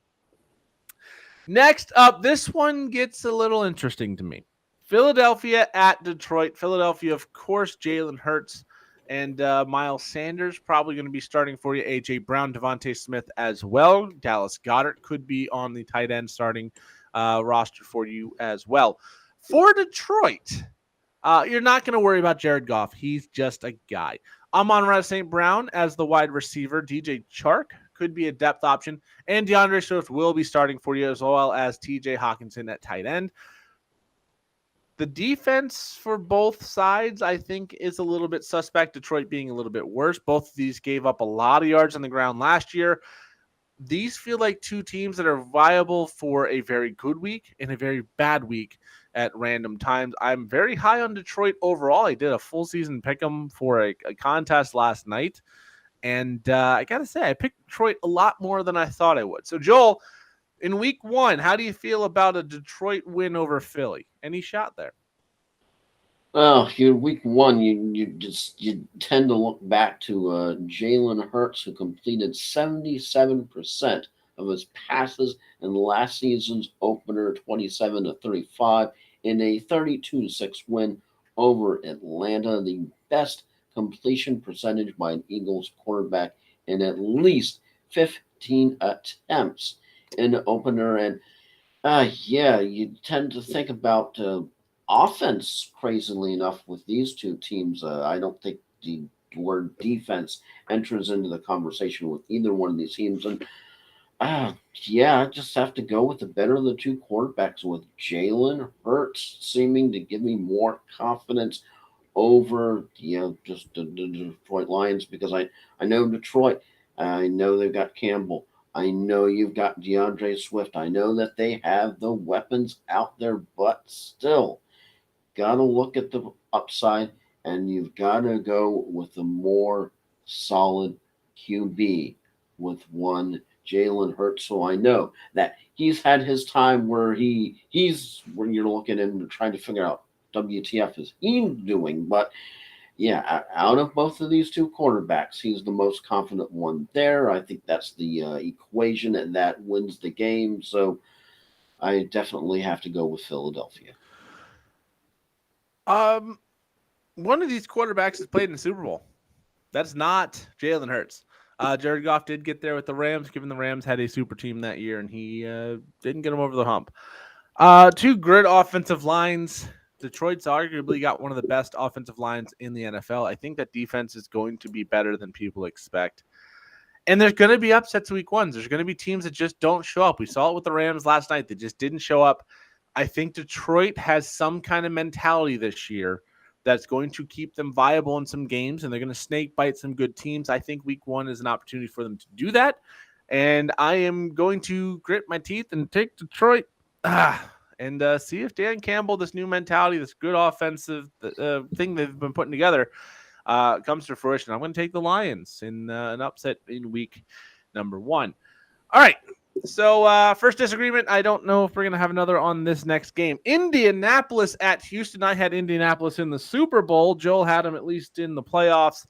Next up, this one gets a little interesting to me. Philadelphia at Detroit. Philadelphia, of course, Jalen Hurts and Miles Sanders probably going to be starting for you. A.J. Brown, Devontae Smith as well. Dallas Goedert could be on the tight end starting roster for you as well. For Detroit, you're not going to worry about Jared Goff. He's just a guy. Amon-Ra St. Brown as the wide receiver. DJ Chark could be a depth option. And DeAndre Swift will be starting for you, as well as TJ Hawkinson at tight end. The defense for both sides, I think, is a little bit suspect. Detroit being a little bit worse. Both of these gave up a lot of yards on the ground last year. These feel like two teams that are viable for a very good week and a very bad week at random times. I'm very high on Detroit overall. I did a full season pick 'em for a contest last night. And I got to say, I picked Detroit a lot more than I thought I would. So, Joel, in week one, how do you feel about a Detroit win over Philly? Any shot there? Well, week one, you tend to look back to Jalen Hurts, who completed 77% of his passes in last season's opener, 27-35, in a 32-6 win over Atlanta, the best completion percentage by an Eagles quarterback in at least 15 attempts in the opener. And you tend to think about offense, crazily enough, with these two teams. I don't think the word defense enters into the conversation with either one of these teams. And I just have to go with the better of the two quarterbacks, with Jalen Hurts seeming to give me more confidence over just the Detroit Lions, because I know Detroit. I know they've got Campbell. I know you've got DeAndre Swift. I know that they have the weapons out there, but still, got to look at the upside, and you've got to go with the more solid QB with one Jalen Hurts. So I know that he's had his time where he's when you're looking at him trying to figure out WTF is he doing, but yeah, out of both of these two quarterbacks, he's the most confident one there. I think that's the equation that wins the game. So I definitely have to go with Philadelphia. One of these quarterbacks has played in the Super Bowl. That's not Jalen Hurts. Jared Goff did get there with the Rams, given the Rams had a super team that year, and he didn't get him over the hump. Two great offensive lines. Detroit's arguably got one of the best offensive lines in the NFL. I think that defense is going to be better than people expect. And there's going to be upsets week one. There's going to be teams that just don't show up. We saw it with the Rams last night. They just didn't show up. I think Detroit has some kind of mentality this year that's going to keep them viable in some games, and they're going to snake bite some good teams. I think week one is an opportunity for them to do that. And I am going to grit my teeth and take Detroit. And see if Dan Campbell, this new mentality, this good offensive thing they've been putting together, comes to fruition. I'm going to take the Lions in an upset in week number one. All right. So first disagreement. I don't know if we're going to have another on this next game. Indianapolis at Houston. I had Indianapolis in the Super Bowl. Joel had them at least in the playoffs.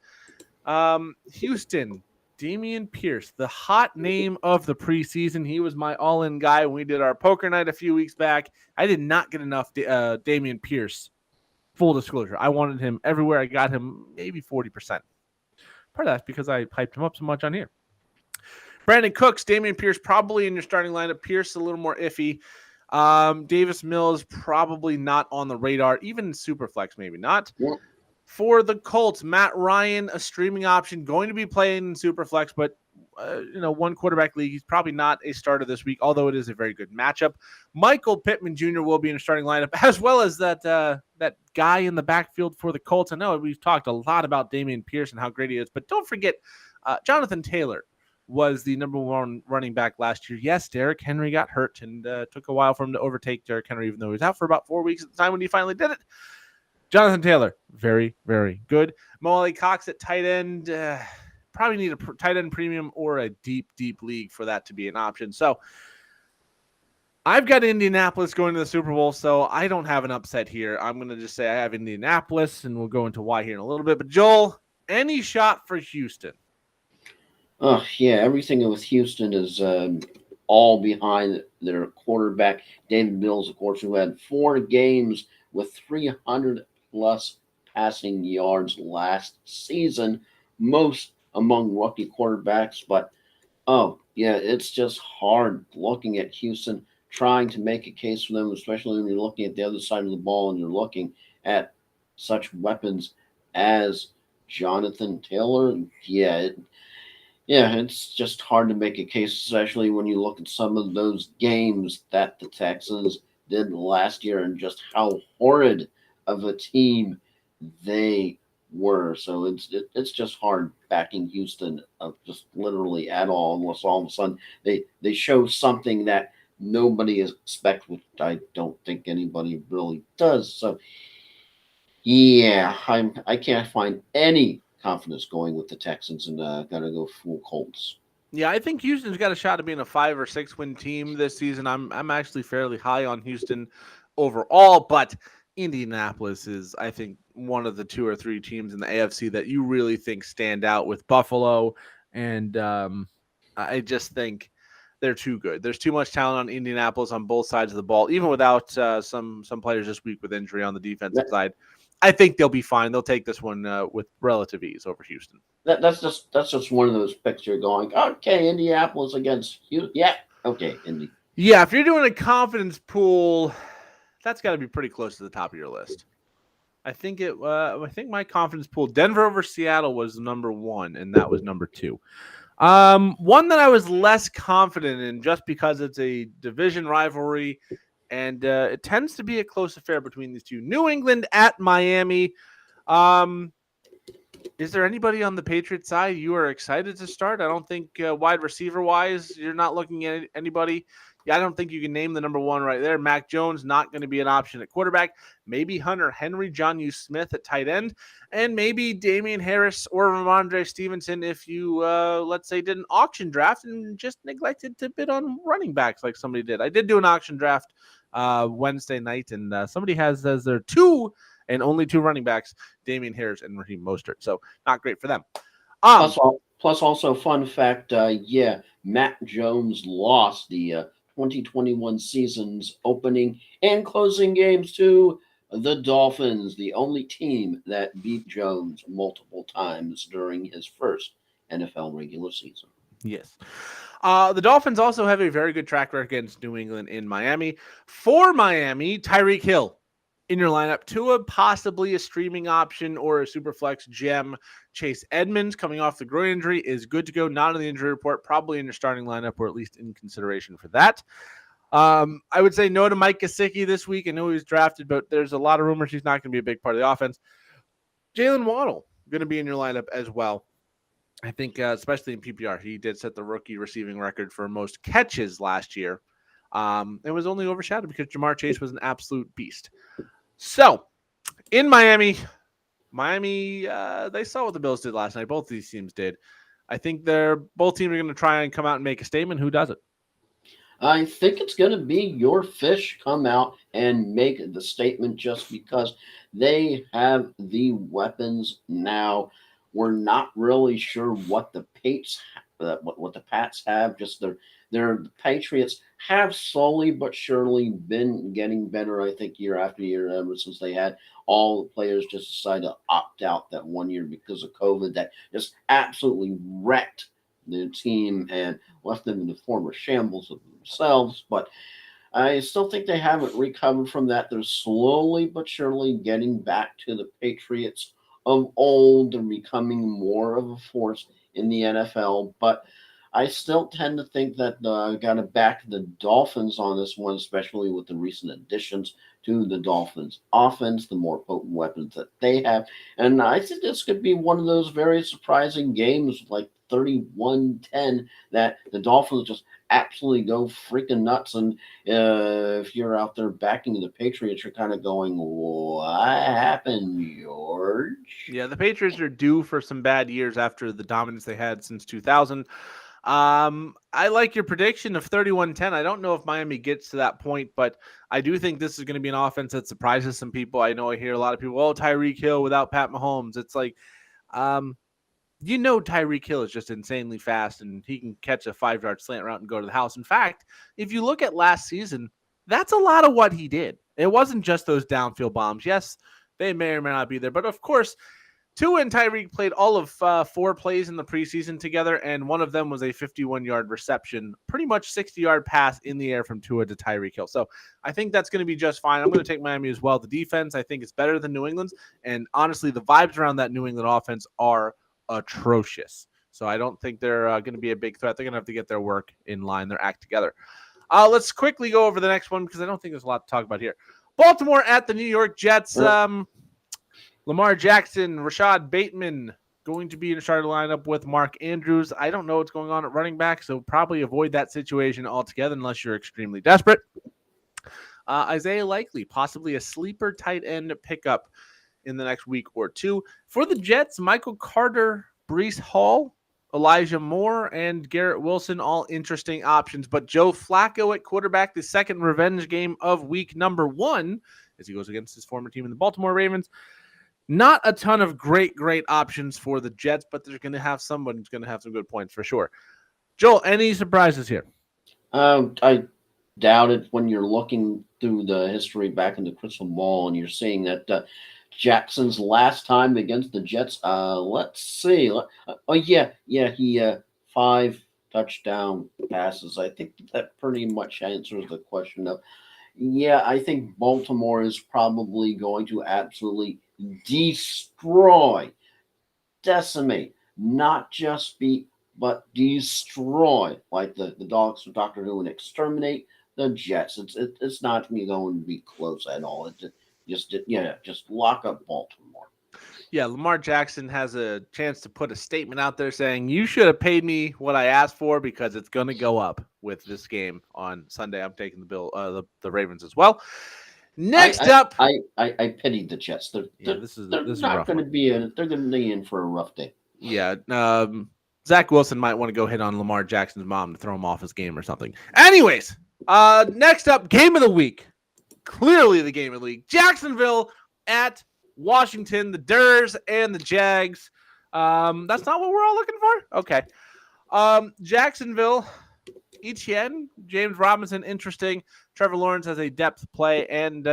Houston. Dameon Pierce, the hot name of the preseason. He was my all-in guy when we did our poker night a few weeks back. I did not get enough Dameon Pierce. Full disclosure. I wanted him everywhere. I got him maybe 40%. Part of that's because I hyped him up so much on here. Brandon Cooks, Dameon Pierce probably in your starting lineup. Pierce a little more iffy. Davis Mills probably not on the radar. Even Superflex maybe not. Yeah. For the Colts, Matt Ryan, a streaming option, going to be playing in Superflex, but one quarterback league. He's probably not a starter this week, although it is a very good matchup. Michael Pittman Jr. will be in a starting lineup, as well as that guy in the backfield for the Colts. I know we've talked a lot about Dameon Pierce and how great he is, but don't forget Jonathan Taylor was the number one running back last year. Yes, Derrick Henry got hurt and took a while for him to overtake Derrick Henry, even though he was out for about 4 weeks at the time when he finally did it. Jonathan Taylor, very, very good. Mo Ali Cox at tight end. Probably need a tight end premium or a deep, deep league for that to be an option. So I've got Indianapolis going to the Super Bowl, so I don't have an upset here. I'm going to just say I have Indianapolis, and we'll go into why here in a little bit. But Joel, any shot for Houston? Oh, yeah, everything with Houston is all behind their quarterback, David Mills, of course, who had 4 games with 300-plus passing yards last season, most among rookie quarterbacks. But, oh, yeah, it's just hard looking at Houston, trying to make a case for them, especially when you're looking at the other side of the ball and you're looking at such weapons as Jonathan Taylor. Yeah, it's just hard to make a case, especially when you look at some of those games that the Texans did last year and just how horrid of a team they were. So it's just hard backing Houston just literally at all, unless all of a sudden they show something that nobody expects, which I don't think anybody really does. So yeah, I can't find any confidence going with the Texans, and gotta go full Colts. Yeah, I think Houston's got a shot of being a 5 or 6 win team this season. I'm actually fairly high on Houston overall, but Indianapolis is, I think, one of the 2 or 3 teams in the AFC that you really think stand out with Buffalo, and I just think they're too good. There's too much talent on Indianapolis on both sides of the ball, even without some players this week with injury on the defensive side. I think they'll be fine. They'll take this one with relative ease over Houston. That's just one of those picks you're going, okay, Indianapolis against Houston. Yeah, okay, Indy. Yeah, if you're doing a confidence pool, that's got to be pretty close to the top of your list. I think my confidence pool, Denver over Seattle, was number 1, and that was number 2. One that I was less confident in just because it's a division rivalry, and it tends to be a close affair between these two. New England at Miami. Is there anybody on the Patriots side you are excited to start? I don't think wide receiver wise, you're not looking at anybody. Yeah, I don't think you can name the number 1 right there. Mac Jones not going to be an option at quarterback. Maybe Hunter Henry, Jonnu Smith at tight end, and maybe Damian Harris or Ramondre Stevenson if you, let's say, did an auction draft and just neglected to bid on running backs like somebody did. I did do an auction draft Wednesday night, and somebody has as their 2 and only 2 running backs, Damian Harris and Raheem Mostert. So not great for them. Plus also fun fact, Matt Jones lost the 2021 season's opening and closing games to the Dolphins, the only team that beat Jones multiple times during his first NFL regular season. Yes. The Dolphins also have a very good track record against New England in Miami. For Miami, Tyreek Hill in your lineup. Tua, possibly a streaming option or a super flex gem. Chase Edmonds, coming off the groin injury, is good to go. Not in the injury report, probably in your starting lineup, or at least in consideration for that. I would say no to Mike Gesicki this week. I know he was drafted, but there's a lot of rumors he's not going to be a big part of the offense. Jalen Waddle, going to be in your lineup as well. I think, especially in PPR, he did set the rookie receiving record for most catches last year. It was only overshadowed because Jamar Chase was an absolute beast. So, in Miami, they saw what the Bills did last night. Both these teams did. I think both teams are going to try and come out and make a statement. Who does it? I think it's going to be your fish come out and make the statement just because they have the weapons now. We're not really sure what the Pats have. Just the Patriots have slowly but surely been getting better. I think year after year, ever since they had all the players just decide to opt out that one year because of COVID, that just absolutely wrecked the team and left them in the former shambles of themselves. But I still think they haven't recovered from that. They're slowly but surely getting back to the Patriots of old and becoming more of a force in the NFL. But I still tend to think that I got to back the Dolphins on this one, especially with the recent additions to the Dolphins offense, the more potent weapons that they have. And I think this could be one of those very surprising games, like 31-10, that the Dolphins just absolutely go freaking nuts. And if you're out there backing the Patriots, you're kind of going, what happened, George? Yeah, the Patriots are due for some bad years after the dominance they had since 2000. I like your prediction of 31-10. I don't know if Miami gets to that point, but I do think this is going to be an offense that surprises some people. I know I hear a lot of people, oh, Tyreek Hill without Pat Mahomes. It's like, Tyreek Hill is just insanely fast and he can catch a 5-yard slant route and go to the house. In fact, if you look at last season, that's a lot of what he did. It wasn't just those downfield bombs. Yes, they may or may not be there, but of course, Tua and Tyreek played all of 4 plays in the preseason together, and one of them was a 51-yard reception, pretty much 60-yard pass in the air from Tua to Tyreek Hill. So I think that's going to be just fine. I'm going to take Miami as well. The defense, I think, is better than New England's, and honestly, the vibes around that New England offense are atrocious. So I don't think they're going to be a big threat. They're going to have to get their work in line, their act together. Let's quickly go over the next one because I don't think there's a lot to talk about here. Baltimore at the New York Jets. Lamar Jackson, Rashad Bateman going to be in a starting lineup with Mark Andrews. I don't know what's going on at running back, so probably avoid that situation altogether unless you're extremely desperate. Isaiah Likely, possibly a sleeper tight end pickup in the next week or two. For the Jets, Michael Carter, Breece Hall, Elijah Moore, and Garrett Wilson, all interesting options. But Joe Flacco at quarterback, the second revenge game of week number 1, as he goes against his former team in the Baltimore Ravens. Not a ton of great options for the Jets, but they're going to have someone who's going to have some good points for sure. Joel, any surprises here? I doubt it when you're looking through the history back in the crystal ball and you're seeing that Jackson's last time against the Jets, let's see. He 5 touchdown passes. I think that pretty much answers the question of, I think Baltimore is probably going to absolutely destroy, decimate, not just beat, but destroy, like the dogs from Doctor Who, and exterminate the Jets. It's not going to be close at all. Just lock up Baltimore. Yeah, Lamar Jackson has a chance to put a statement out there saying, you should have paid me what I asked for because it's going to go up with this game on Sunday. I'm taking the Ravens as well. Next up, I pity the Jets. This is not going to be they're going to be in for a rough day. Yeah, Zach Wilson might want to go hit on Lamar Jackson's mom to throw him off his game or something. Anyways, next up, game of the week. Clearly the game of the week. Jacksonville at Washington, the Durs and the Jags. That's not what we're all looking for? Okay. Jacksonville, Etienne, James Robinson, interesting. Trevor Lawrence has a depth play, and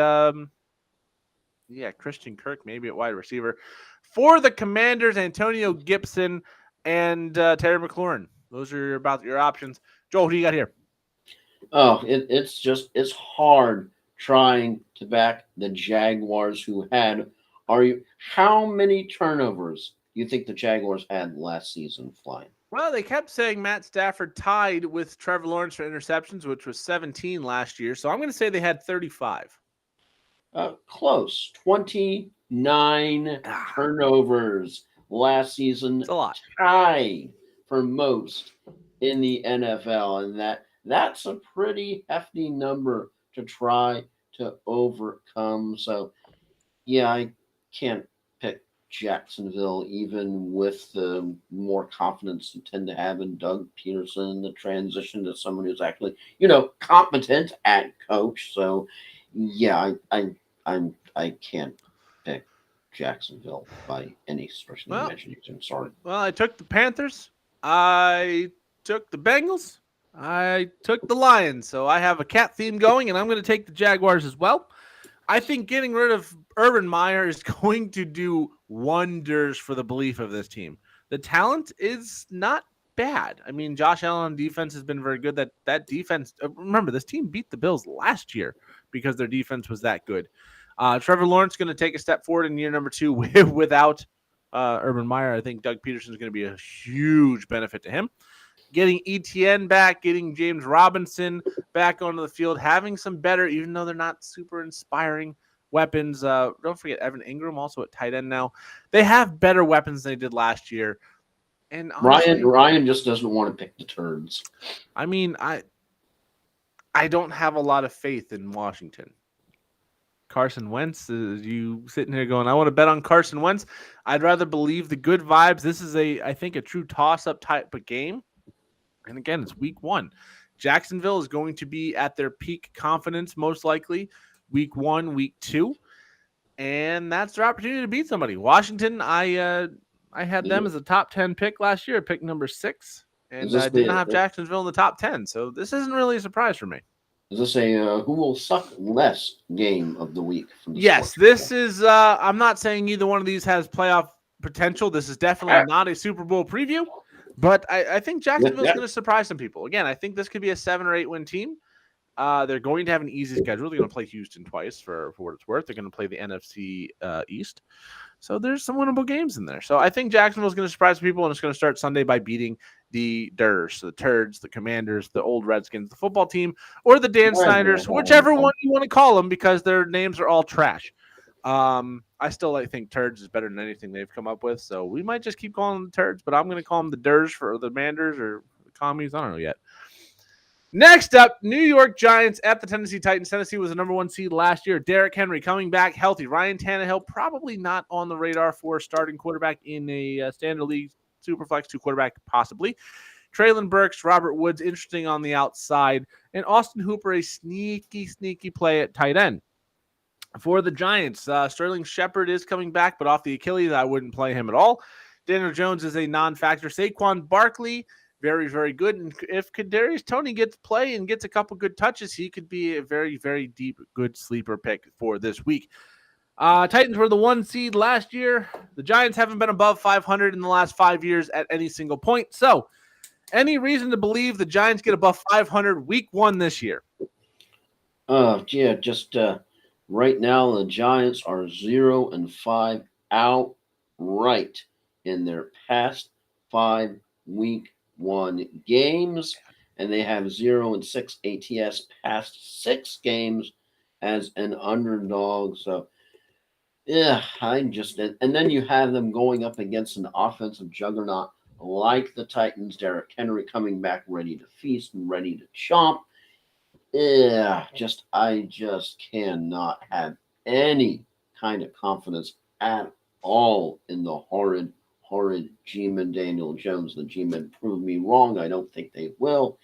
Christian Kirk maybe at wide receiver. For the Commanders, Antonio Gibson and Terry McLaurin. Those are about your options. Joel, who do you got here? Oh, it's hard trying to back the Jaguars, who had how many turnovers do you think the Jaguars had last season flying? Well, they kept saying Matt Stafford tied with Trevor Lawrence for interceptions, which was 17 last year. So I'm going to say they had 35. Close. 29 turnovers last season. It's a lot. Tied for most in the NFL. And that's a pretty hefty number to try to overcome. So, I can't pick Jacksonville, even with the more confidence you tend to have in Doug Peterson, the transition to someone who's actually, competent at coach. So, I can't pick Jacksonville by any stretch of the imagination. Sorry. Well, I took the Panthers. I took the Bengals. I took the Lions. So I have a cat theme going, and I'm going to take the Jaguars as well. I think getting rid of Urban Meyer is going to do wonders for the belief of this team. The talent is not bad. I mean, Josh Allen on defense has been very good. That defense, remember, this team beat the Bills last year because their defense was that good. Trevor Lawrence is going to take a step forward in year number 2 without Urban Meyer. I think Doug Peterson is going to be a huge benefit to him. getting ETN back, getting James Robinson back onto the field, having some better, even though they're not super inspiring weapons. Don't forget Evan Ingram also at tight end now. They have better weapons than they did last year. And honestly, Ryan just doesn't want to pick the turds. I mean, I don't have a lot of faith in Washington. Carson Wentz, you sitting here going, I want to bet on Carson Wentz. I'd rather believe the good vibes. This is I think a true toss-up type of game. And again, it's week 1. Jacksonville is going to be at their peak confidence, most likely, week 1, week 2. And that's their opportunity to beat somebody. Washington, I had them as a top 10 pick last year, pick number 6. And I did not have Jacksonville in the top 10. So this isn't really a surprise for me. Is this a who will suck less game of the week? Yes, this is. I'm not saying either one of these has playoff potential. This is definitely not a Super Bowl preview, but I think Jacksonville's going to surprise some people. Again, I think this could be a 7 or 8 win team. They're going to have an easy schedule. They're going to play Houston twice for what it's worth. They're going to play the NFC East. So there's some winnable games in there. So I think Jacksonville's going to surprise people, and it's going to start Sunday by beating the Durs, the Turds, the Commanders, the old Redskins, the football team, or the Dan Snyders, whichever one you want to call them, because their names are all trash. I still think Turds is better than anything they've come up with, so we might just keep calling them the Turds, but I'm going to call them the Durs for the Manders or the Commies. I don't know yet. Next up, New York Giants at the Tennessee Titans. Tennessee was the number 1 seed last year. Derrick Henry coming back healthy. Ryan Tannehill probably not on the radar for starting quarterback in a standard league, Superflex 2 quarterback possibly. Treylon Burks, Robert Woods, interesting on the outside. And Austin Hooper, a sneaky play at tight end. For the Giants, Sterling Shepard is coming back, but off the Achilles, I wouldn't play him at all. Daniel Jones is a non-factor. Saquon Barkley, very, very good. And if Kadarius Toney gets play and gets a couple good touches, he could be a very, very deep, good sleeper pick for this week. Titans were the 1 seed last year. The Giants haven't been above 500 in the last 5 years at any single point. So, any reason to believe the Giants get above 500 week 1 this year? Just right now the Giants are 0-5 outright in their past 5 week 1 games, and they have 0-6 ATS past 6 games as an underdog. So and then you have them going up against an offensive juggernaut like the Titans. Derrick Henry coming back ready to feast and ready to chomp. I just cannot have any kind of confidence at all in the horrid G-Men Daniel Jones. The G-Men proved me wrong. I don't think they will.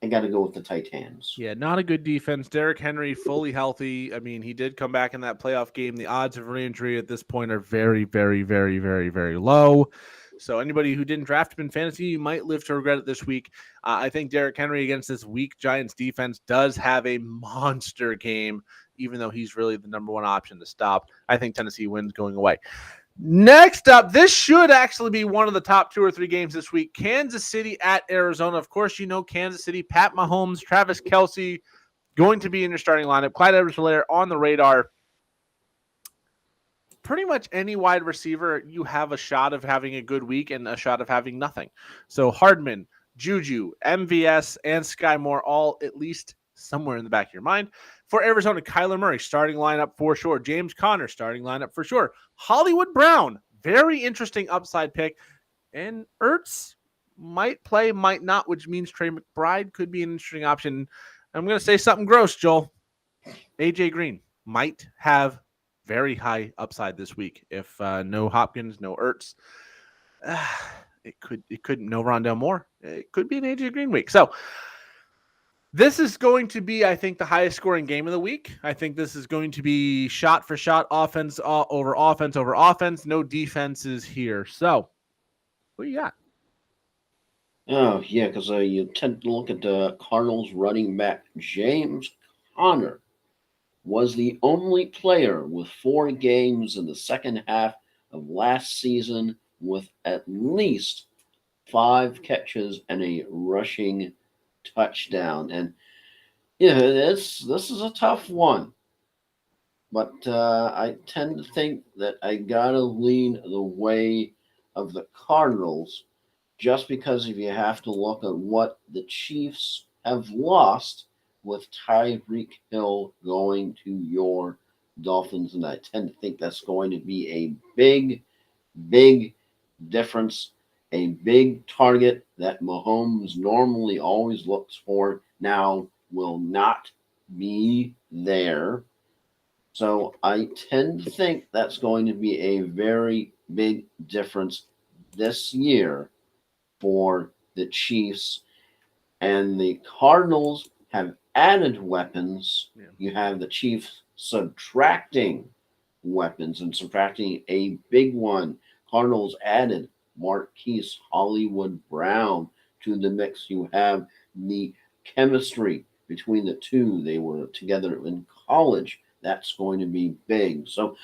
I got to go with the Titans. Yeah, not a good defense. Derrick Henry fully healthy. I mean, he did come back in that playoff game. The odds of re-injury at this point are very, very, very, very, very low. So anybody who didn't draft him in fantasy, you might live to regret it this week. I think Derrick Henry against this weak Giants defense does have a monster game, even though he's really the number 1 option to stop. I think Tennessee wins going away. Next up, this should actually be one of the top 2 or 3 games this week. Kansas City at Arizona. Of course, you know Kansas City, Pat Mahomes, Travis Kelce going to be in your starting lineup. Clyde Edwards-Helaire on the radar. Pretty much any wide receiver, you have a shot of having a good week and a shot of having nothing. So Hardman, Juju, MVS, and Sky Moore all at least somewhere in the back of your mind. For Arizona, Kyler Murray, starting lineup for sure. James Conner, starting lineup for sure. Hollywood Brown, very interesting upside pick. And Ertz might play, might not, which means Trey McBride could be an interesting option. I'm going to say something gross, Joel. AJ Green might have very high upside this week. If no Hopkins, no Ertz, it could no Rondale Moore. It could be an AJ Green week. So this is going to be, I think, the highest scoring game of the week. I think this is going to be shot for shot, offense over offense over offense. No defenses here. So what do you got? Oh, yeah, because you tend to look at the Cardinals running back. James Conner was the only player with 4 games in the second half of last season with at least 5 catches and a rushing touchdown. And this is a tough one. But I tend to think that I got to lean the way of the Cardinals. just because if you have to look at what the Chiefs have lost with Tyreek Hill going to your Dolphins, and I tend to think that's going to be a big difference, a big target that Mahomes normally always looks for now will not be there. So I tend to think that's going to be a very big difference this year for the Chiefs. And the Cardinals have added weapons. Yeah. You have the Chiefs subtracting weapons and subtracting a big one. Cardinals added Marquise Hollywood Brown to the mix. You have the chemistry between the two. They were together in college. That's going to be big. So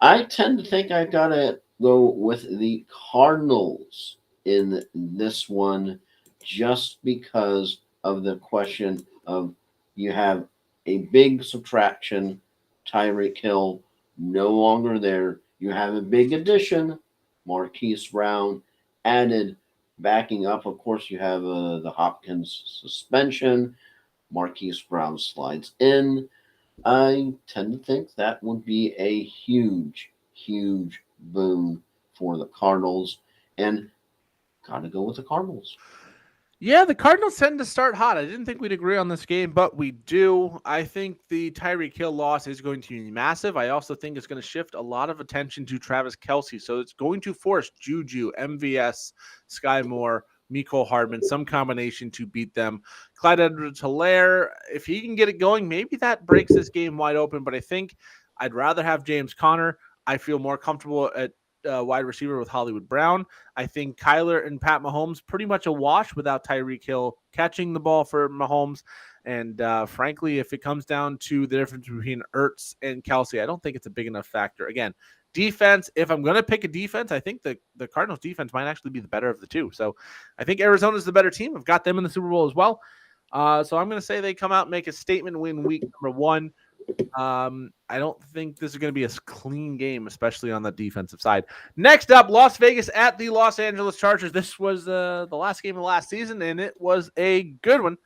I tend to think I gotta go with the Cardinals in this one just because of the question of you have a big subtraction, Tyreek Hill no longer there. You have a big addition, Marquise Brown added, backing up. Of course, you have the Hopkins suspension. Marquise Brown slides in. I tend to think that would be a huge boon for the Cardinals, and gotta go with the Cardinals. Yeah, the Cardinals tend to start hot. I didn't think we'd agree on this game, but we do. I think the Tyreek Hill loss is going to be massive. I also think it's going to shift a lot of attention to Travis Kelce. So it's going to force Juju, MVS, Sky Moore, Mecole Hardman, some combination to beat them. Clyde Edwards-Helaire, if he can get it going, maybe that breaks this game wide open. But I think I'd rather have James Conner. I feel more comfortable at wide receiver with Hollywood Brown. I think Kyler and Pat Mahomes pretty much a wash without Tyreek Hill catching the ball for Mahomes. And frankly, if it comes down to the difference between Ertz and Kelce, I don't think it's a big enough factor. Again, defense, if I'm going to pick a defense, I think the Cardinals defense might actually be the better of the two. So I think Arizona's the better team. I've got them in the Super Bowl as well. So I'm going to say they come out and make a statement win week number 1. I don't think this is going to be a clean game, especially on the defensive side. Next up, Las Vegas at the Los Angeles Chargers. This was the last game of last season, and it was a good one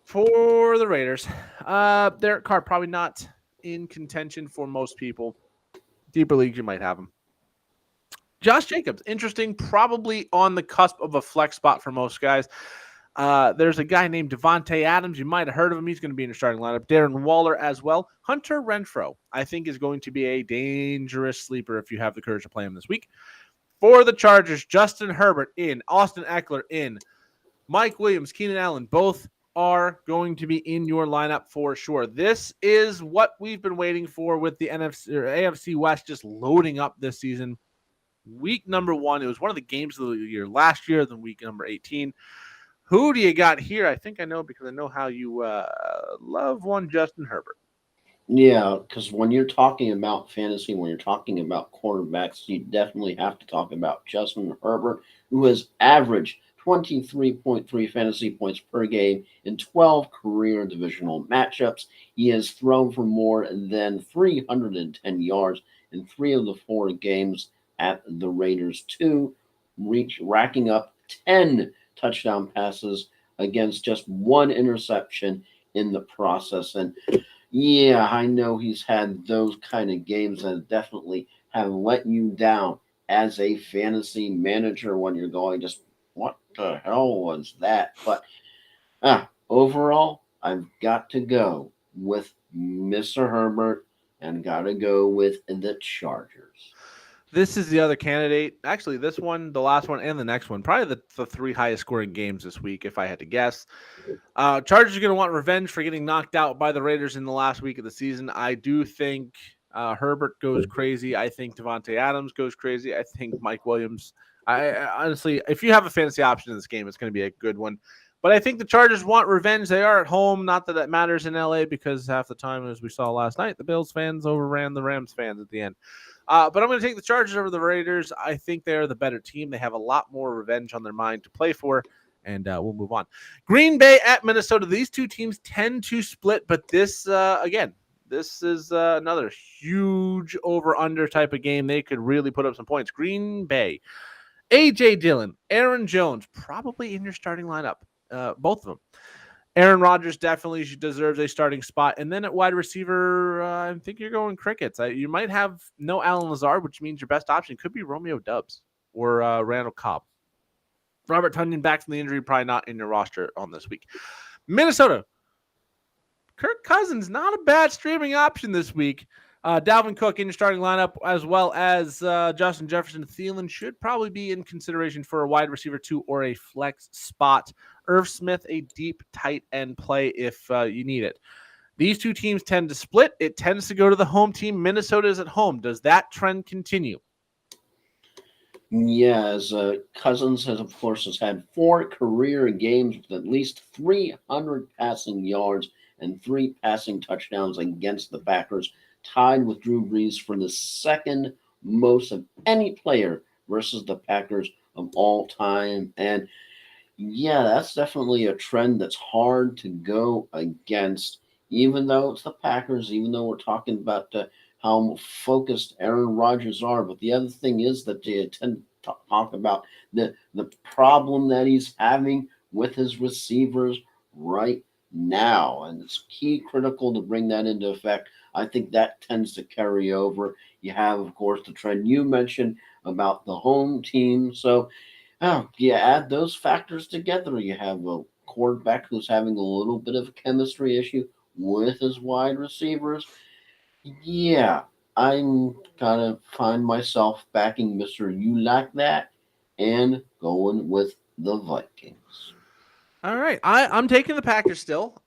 for the Raiders. Derek Carr probably not in contention for most people. Deeper leagues, you might have him. Josh Jacobs, interesting, probably on the cusp of a flex spot for most guys. There's a guy named Devontae Adams. You might have heard of him. He's going to be in the starting lineup. Darren Waller as well. Hunter Renfrow, I think, is going to be a dangerous sleeper if you have the courage to play him this week. For the Chargers, Justin Herbert in, Austin Eckler in, Mike Williams, Keenan Allen, both are going to be in your lineup for sure. This is what we've been waiting for with the NFC or AFC West just loading up this season. Week number 1, it was one of the games of the year last year, then week number 18. Who do you got here? I think I know because I know how you love one Justin Herbert. Yeah, because when you're talking about fantasy, when you're talking about quarterbacks, you definitely have to talk about Justin Herbert, who has averaged 23.3 fantasy points per game in 12 career divisional matchups. He has thrown for more than 310 yards in 3 of the 4 games at the Raiders, racking up 10 touchdown passes against just 1 interception in the process. And yeah, I know he's had those kind of games that definitely have let you down as a fantasy manager when you're going, just what the hell was that? But overall, I've got to go with Mr. Herbert and got to go with the Chargers. This is the other candidate. Actually, this one, the last one, and the next one. Probably the 3 highest scoring games this week, if I had to guess. Chargers are going to want revenge for getting knocked out by the Raiders in the last week of the season. I do think Herbert goes crazy. I think Devontae Adams goes crazy. I think Mike Williams. I honestly, if you have a fantasy option in this game, it's going to be a good one. But I think the Chargers want revenge. They are at home. Not that that matters in LA because half the time, as we saw last night, the Bills fans overran the Rams fans at the end. But I'm going to take the Chargers over the Raiders. I think they're the better team. They have a lot more revenge on their mind to play for, and we'll move on. Green Bay at Minnesota. These two teams tend to split, but this, again, this is another huge over-under type of game. They could really put up some points. Green Bay A.J. Dillon, Aaron Jones, probably in your starting lineup. Both of them. Aaron Rodgers definitely deserves a starting spot. And then at wide receiver, I think you're going crickets. You might have no Allen Lazard, which means your best option could be Romeo Doubs or Randall Cobb. Robert Tonyan back from the injury, probably not in your roster on this week. Minnesota, Kirk Cousins, not a bad streaming option this week. Dalvin Cook in your starting lineup, as well as Justin Jefferson. Thielen should probably be in consideration for a wide receiver 2 or a flex spot. Irv Smith, a deep tight end play if you need it. These two teams tend to split. It tends to go to the home team. Minnesota is at home. Does that trend continue? Yeah, as Cousins of course, has had 4 career games with at least 300 passing yards and 3 passing touchdowns against the Packers, tied with Drew Brees for the second most of any player versus the Packers of all time. And yeah, that's definitely a trend that's hard to go against, even though it's the Packers, even though we're talking about how focused Aaron Rodgers are. But the other thing is that they tend to talk about the problem that he's having with his receivers right now. And it's key critical to bring that into effect. I think that tends to carry over. You have, of course, the trend you mentioned about the home team. So, you add those factors together. You have a quarterback who's having a little bit of a chemistry issue with his wide receivers. Yeah, I'm gonna find myself backing Mr. You Like That and going with the Vikings. All right. I'm taking the Packers still.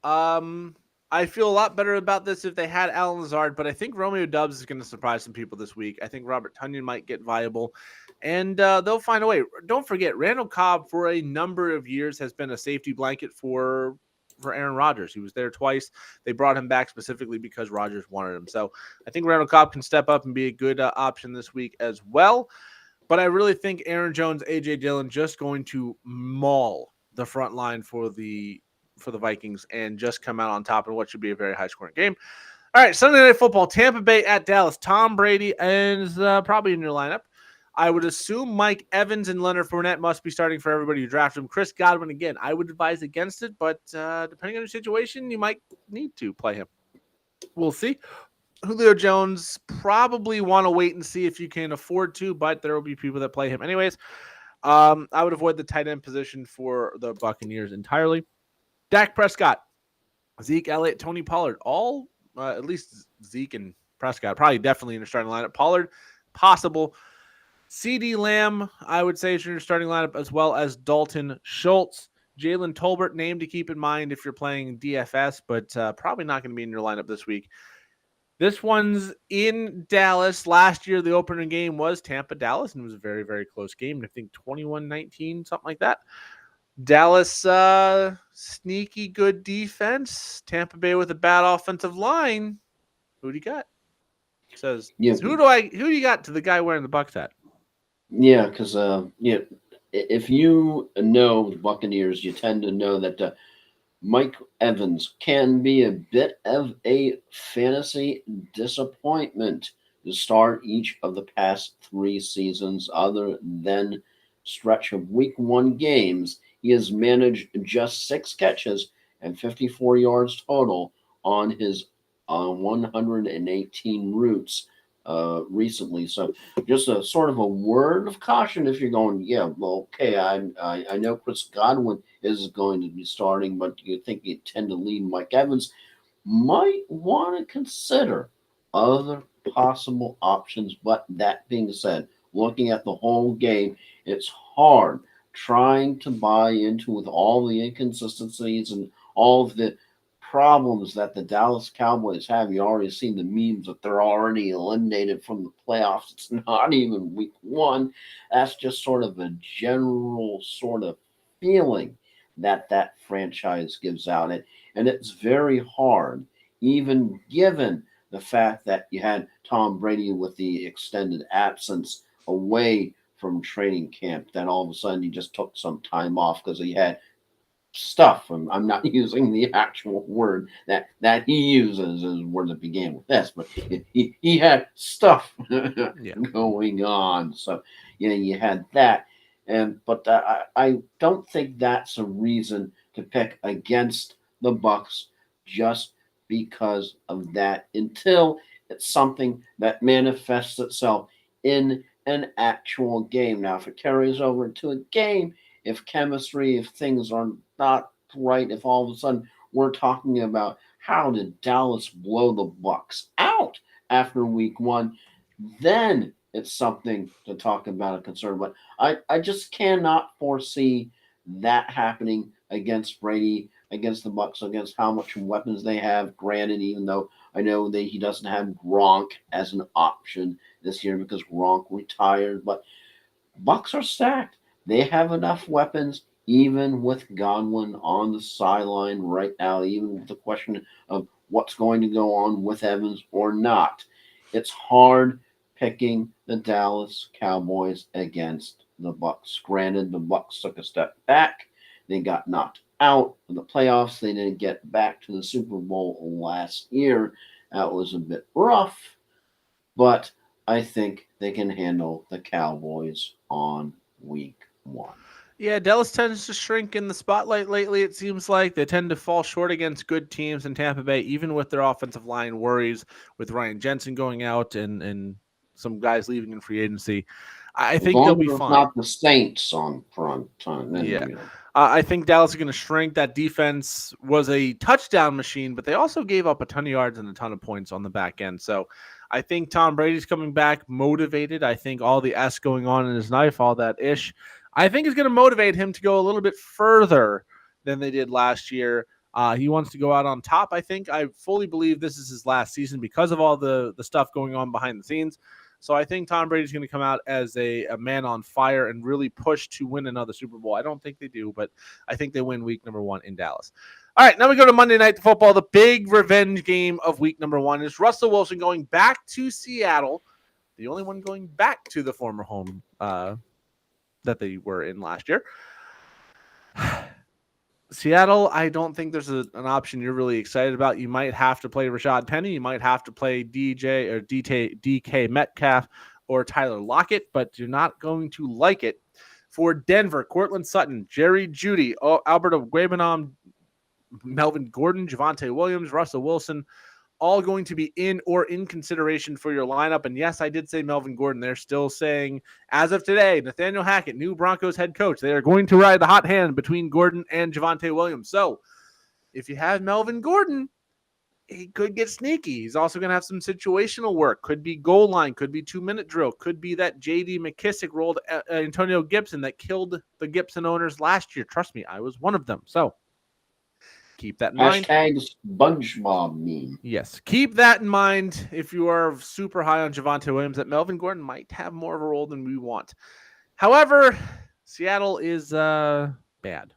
I feel a lot better about this if they had Allen Lazard, but I think Romeo Doubs is going to surprise some people this week. I think Robert Tonyan might get viable, and they'll find a way. Don't forget, Randall Cobb for a number of years has been a safety blanket for Aaron Rodgers. He was there twice. They brought him back specifically because Rodgers wanted him. So I think Randall Cobb can step up and be a good option this week as well. But I really think Aaron Jones, A.J. Dillon just going to maul the front line for the Vikings and just come out on top in what should be a very high-scoring game. All right, Sunday Night Football, Tampa Bay at Dallas. Tom Brady is probably in your lineup. I would assume Mike Evans and Leonard Fournette must be starting for everybody who drafted him. Chris Godwin, again, I would advise against it, but depending on your situation, you might need to play him. We'll see. Julio Jones, probably want to wait and see if you can afford to, but there will be people that play him anyways. I would avoid the tight end position for the Buccaneers entirely. Dak Prescott, Zeke Elliott, Tony Pollard, all at least Zeke and Prescott, probably definitely in your starting lineup. Pollard, possible. CD Lamb, I would say is in your starting lineup, as well as Dalton Schultz. Jalen Tolbert, name to keep in mind if you're playing DFS, but probably not going to be in your lineup this week. This one's in Dallas. Last year, the opening game was Tampa-Dallas, and it was a very, very close game. I think 21-19, something like that. Dallas, sneaky good defense. Tampa Bay with a bad offensive line. Who do you got? Says, Yeah, who do you got to the guy wearing the Bucs hat? yeah, because if you know the Buccaneers, you tend to know that Mike Evans can be a bit of a fantasy disappointment to start each of the past 3 seasons. Other than stretch of week 1 games, he has managed just 6 catches and 54 yards total on his 118 routes recently. So just a sort of a word of caution if you're going, yeah, well, okay, I know Chris Godwin is going to be starting, but you think you tend to lean Mike Evans, might want to consider other possible options. But that being said, looking at the whole game, it's hard trying to buy into with all the inconsistencies and all of the problems that the Dallas Cowboys have. You already seen the memes that they're already eliminated from the playoffs. It's not even week 1. That's just sort of a general sort of feeling that franchise gives out. And it's very hard, even given the fact that you had Tom Brady with the extended absence away from training camp, that all of a sudden he just took some time off because he had stuff. I'm not using the actual word that he uses as a word that began with S, but he had stuff Yeah. going on. So you had that. I don't think that's a reason to pick against the Bucks just because of that until it's something that manifests itself in an actual game. Now, if it carries over into a game, if chemistry, if things are not right, if all of a sudden we're talking about how did Dallas blow the Bucks out after week one, then it's something to talk about a concern. But I just cannot foresee that happening against Brady, against the Bucks, against how much weapons they have. Granted, even though I know that he doesn't have Gronk as an option this year because Gronk retired, but Bucks are stacked. They have enough weapons, even with Godwin on the sideline right now, even with the question of what's going to go on with Evans or not. It's hard picking the Dallas Cowboys against the Bucks. Granted, the Bucks took a step back. They got knocked out of the playoffs. They didn't get back to the Super Bowl last year. That was a bit rough, but I think they can handle the Cowboys on week one. Yeah, Dallas tends to shrink in the spotlight lately, it seems like. They tend to fall short against good teams in Tampa Bay, even with their offensive line worries with Ryan Jensen going out and some guys leaving in free agency. I As think they'll long be as it's fine. not the Saints on front time, then Yeah. I think Dallas is going to shrink. That defense was a touchdown machine, but they also gave up a ton of yards and a ton of points on the back end. So I think Tom Brady's coming back motivated. I think all the S going on in his knife, all that ish, I think is going to motivate him to go a little bit further than they did last year. He wants to go out on top. I think I fully believe this is his last season because of all the stuff going on behind the scenes. So I think Tom Brady's going to come out as a man on fire and really push to win another Super Bowl. I don't think they do, but I think they win week number one in Dallas. All right, now we go to Monday Night Football. The big revenge game of week number one is Russell Wilson going back to Seattle, the only one going back to the former home that they were in last year. Seattle, I don't think there's an option you're really excited about. You might have to play Rashad Penny. You might have to play DJ or DK Metcalf or Tyler Lockett, but you're not going to like it. For Denver, Cortland Sutton, Jerry Jeudy, Alberto Guebenom, Melvin Gordon, Javonte Williams, Russell Wilson, all going to be in consideration for your lineup. And yes, I did say Melvin Gordon. They're still saying, as of today, Nathaniel Hackett, new Broncos head coach, they are going to ride the hot hand between Gordon and Javonte Williams. So if you have Melvin Gordon, he could get sneaky. He's also going to have some situational work. Could be goal line, could be 2-minute drill, could be that J.D. McKissick rolled Antonio Gibson that killed the Gibson owners last year. Trust me, I was one of them. So keep that in mind. Hashtag SpongeBob meme. Yes, keep that in mind if you are super high on Javonte Williams, that Melvin Gordon might have more of a role than we want. However, Seattle is bad.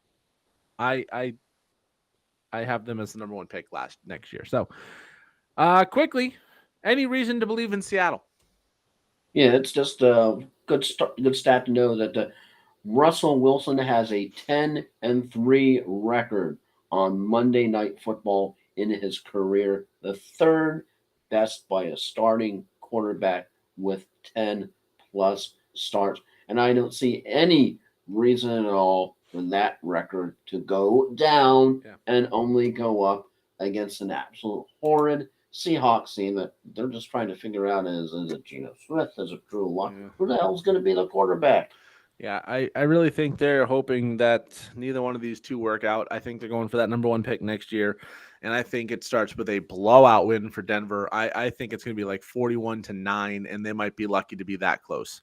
I have them as the number one pick next year. So quickly, any reason to believe in Seattle? Yeah, it's just a good stat to know that Russell Wilson has a 10-3 record on Monday Night Football in his career, the third best by a starting quarterback with 10 plus starts. And I don't see any reason at all for that record to go down and only go up against an absolute horrid Seahawks team that they're just trying to figure out is it Geno Smith, is it Drew Lock? Who the hell's going to be the quarterback? Yeah, I really think they're hoping that neither one of these two work out. I think they're going for that number one pick next year. And I think it starts with a blowout win for Denver. I think it's going to be like 41-9, and they might be lucky to be that close.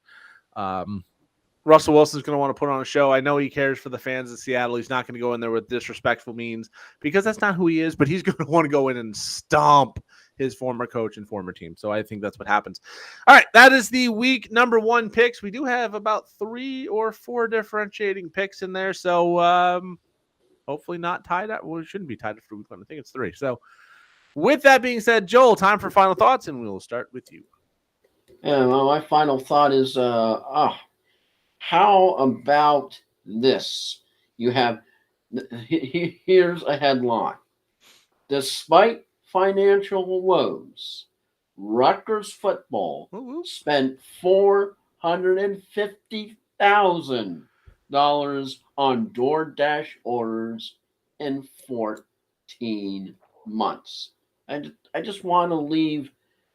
Russell Wilson's going to want to put on a show. I know he cares for the fans of Seattle. He's not going to go in there with disrespectful means because that's not who he is, but he's going to want to go in and stomp his former coach and former team. So I think that's what happens. All right, that is the week number one picks. We do have about 3 or 4 differentiating picks in there. So hopefully not tied up. Well, it shouldn't be tied up for week one. I think it's 3. So with that being said, Joel, time for final thoughts, and we'll start with you. Yeah, well, my final thought is how about this? You have, here's a headline. Despite financial woes, Rutgers football spent $450,000 on DoorDash orders in 14 months. I just want to leave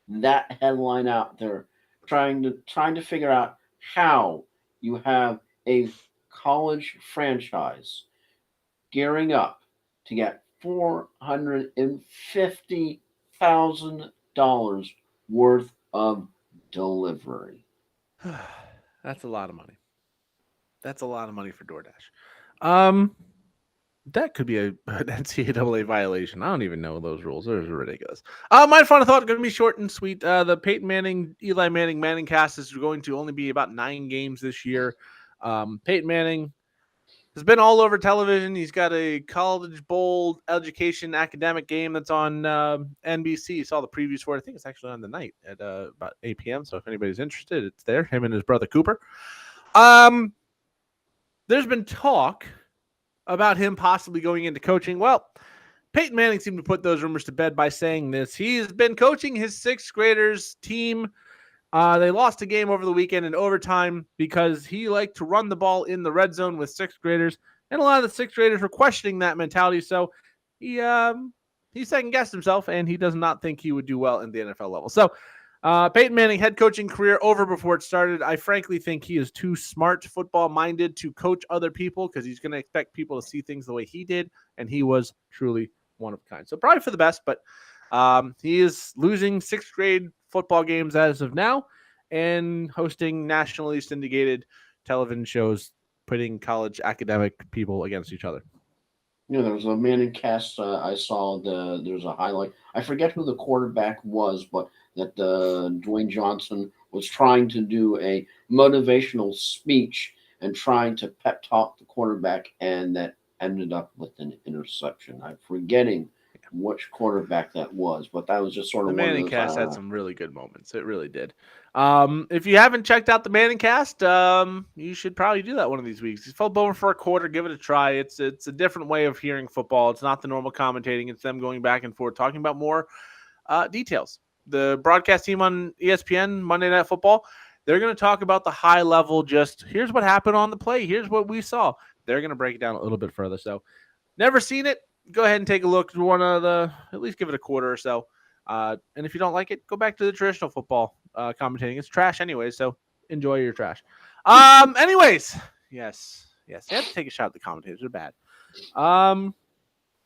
that headline out there, trying to figure out how you have a college franchise gearing up to get $450,000 worth of delivery. That's a lot of money. That's a lot of money for DoorDash. That could be an NCAA violation. I don't even know those rules. Those are ridiculous. My final thought going to be short and sweet. The Peyton Manning, Eli Manning cast is going to only be about 9 games this year. Peyton Manning has been all over television. He's got a College Bowl education academic game that's on NBC. You saw the previews for it. I think it's actually on the night at about 8 p.m. So if anybody's interested, it's there. Him and his brother Cooper. There's been talk about him possibly going into coaching. Well, Peyton Manning seemed to put those rumors to bed by saying this. He's been coaching his 6th graders team. They lost a game over the weekend in overtime because he liked to run the ball in the red zone with 6th graders, and a lot of the 6th graders were questioning that mentality. So he second-guessed himself, and he does not think he would do well in the NFL level. So Peyton Manning, head coaching career over before it started. I frankly think he is too smart, football-minded to coach other people because he's going to expect people to see things the way he did, and he was truly one of a kind. So probably for the best, but he is losing 6th grade football games as of now and hosting nationally syndicated television shows, putting college academic people against each other. You know, there was a Manning cast. I saw there's a highlight. I forget who the quarterback was, but that Dwayne Johnson was trying to do a motivational speech and trying to pep talk the quarterback, and that ended up with an interception. I'm forgetting which quarterback that was, but that was just sort of the one Manning of those, cast had some really good moments. It really did. If you haven't checked out the Manning cast, you should probably do that one of these weeks. Flip over for a quarter, give it a try. It's a different way of hearing football. It's not the normal commentating. It's them going back and forth, talking about more details. The broadcast team on ESPN, Monday Night Football, they're going to talk about the high level, just here's what happened on the play. Here's what we saw. They're going to break it down a little bit further. So never seen it. Go ahead and take a look. At least give it a quarter or so. And if you don't like it, go back to the traditional football commentating. It's trash anyway, so enjoy your trash. Anyways, yes. You have to take a shot at the commentators. They're bad.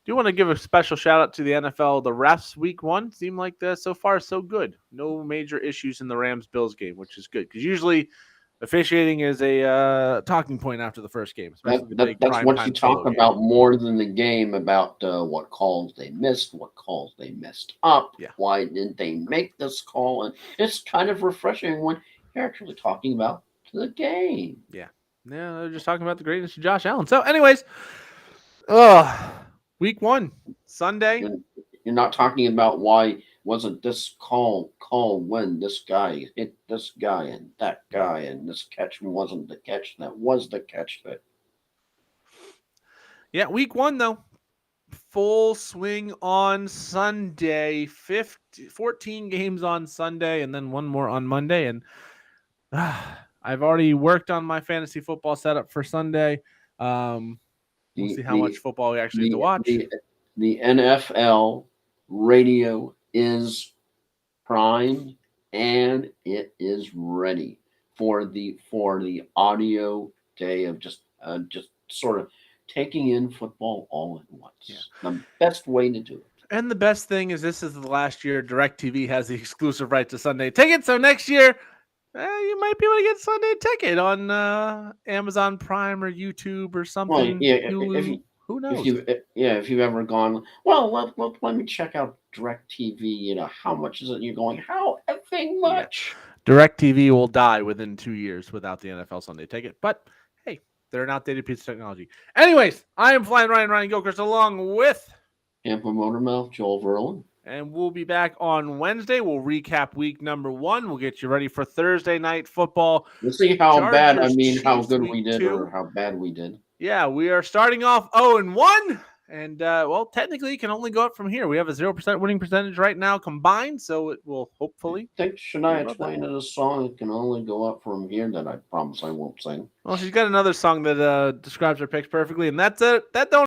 Do want to give a special shout out to the NFL. The refs week 1 seem like so far so good. No major issues in the Rams-Bills game, which is good because usually officiating is a talking point after the first game. that's what you talk about more than the game, about what calls they missed, what calls they messed up. Yeah. Why didn't they make this call? And it's kind of refreshing when you're actually talking about the game. Yeah, they're just talking about the greatness of Josh Allen. So anyways, week 1, Sunday. You're not talking about why wasn't this call when this guy hit this guy and that guy, and this catch wasn't the catch that was the catch that. Yeah, week 1 though, full swing on Sunday. 14 games on Sunday, and then one more on Monday. And I've already worked on my fantasy football setup for Sunday. We'll see how much football we actually have to watch. The NFL radio is primed and it is ready for the audio day of just sort of taking in football all at once. Yeah. The best way to do it. And the best thing is this is the last year DirecTV has the exclusive right to Sunday Ticket. So next year, you might be able to get Sunday Ticket on Amazon Prime or YouTube or something. Well, yeah, who knows? If you've ever gone, well, let me check out DirecTV. You know, how much is it? You're going, how effing much? Yeah. DirecTV will die within 2 years without the NFL Sunday Ticket. But hey, they're an outdated piece of technology. Anyways, I am Flying Ryan Gilchrist along with Tampa Motormouth, Joel Verlin. And we'll be back on Wednesday. We'll recap week number 1. We'll get you ready for Thursday night football. We'll see how bad, Chargers, how good Chiefs we did 2. or how bad we did. Yeah, we are starting off 0-1, And well, technically, it can only go up from here. We have a 0% winning percentage right now combined, so it will hopefully. I think Shania about that? Twain in a song that can only go up from here that I promise I won't sing. Well, she's got another song that describes her picks perfectly, and that's it. That don't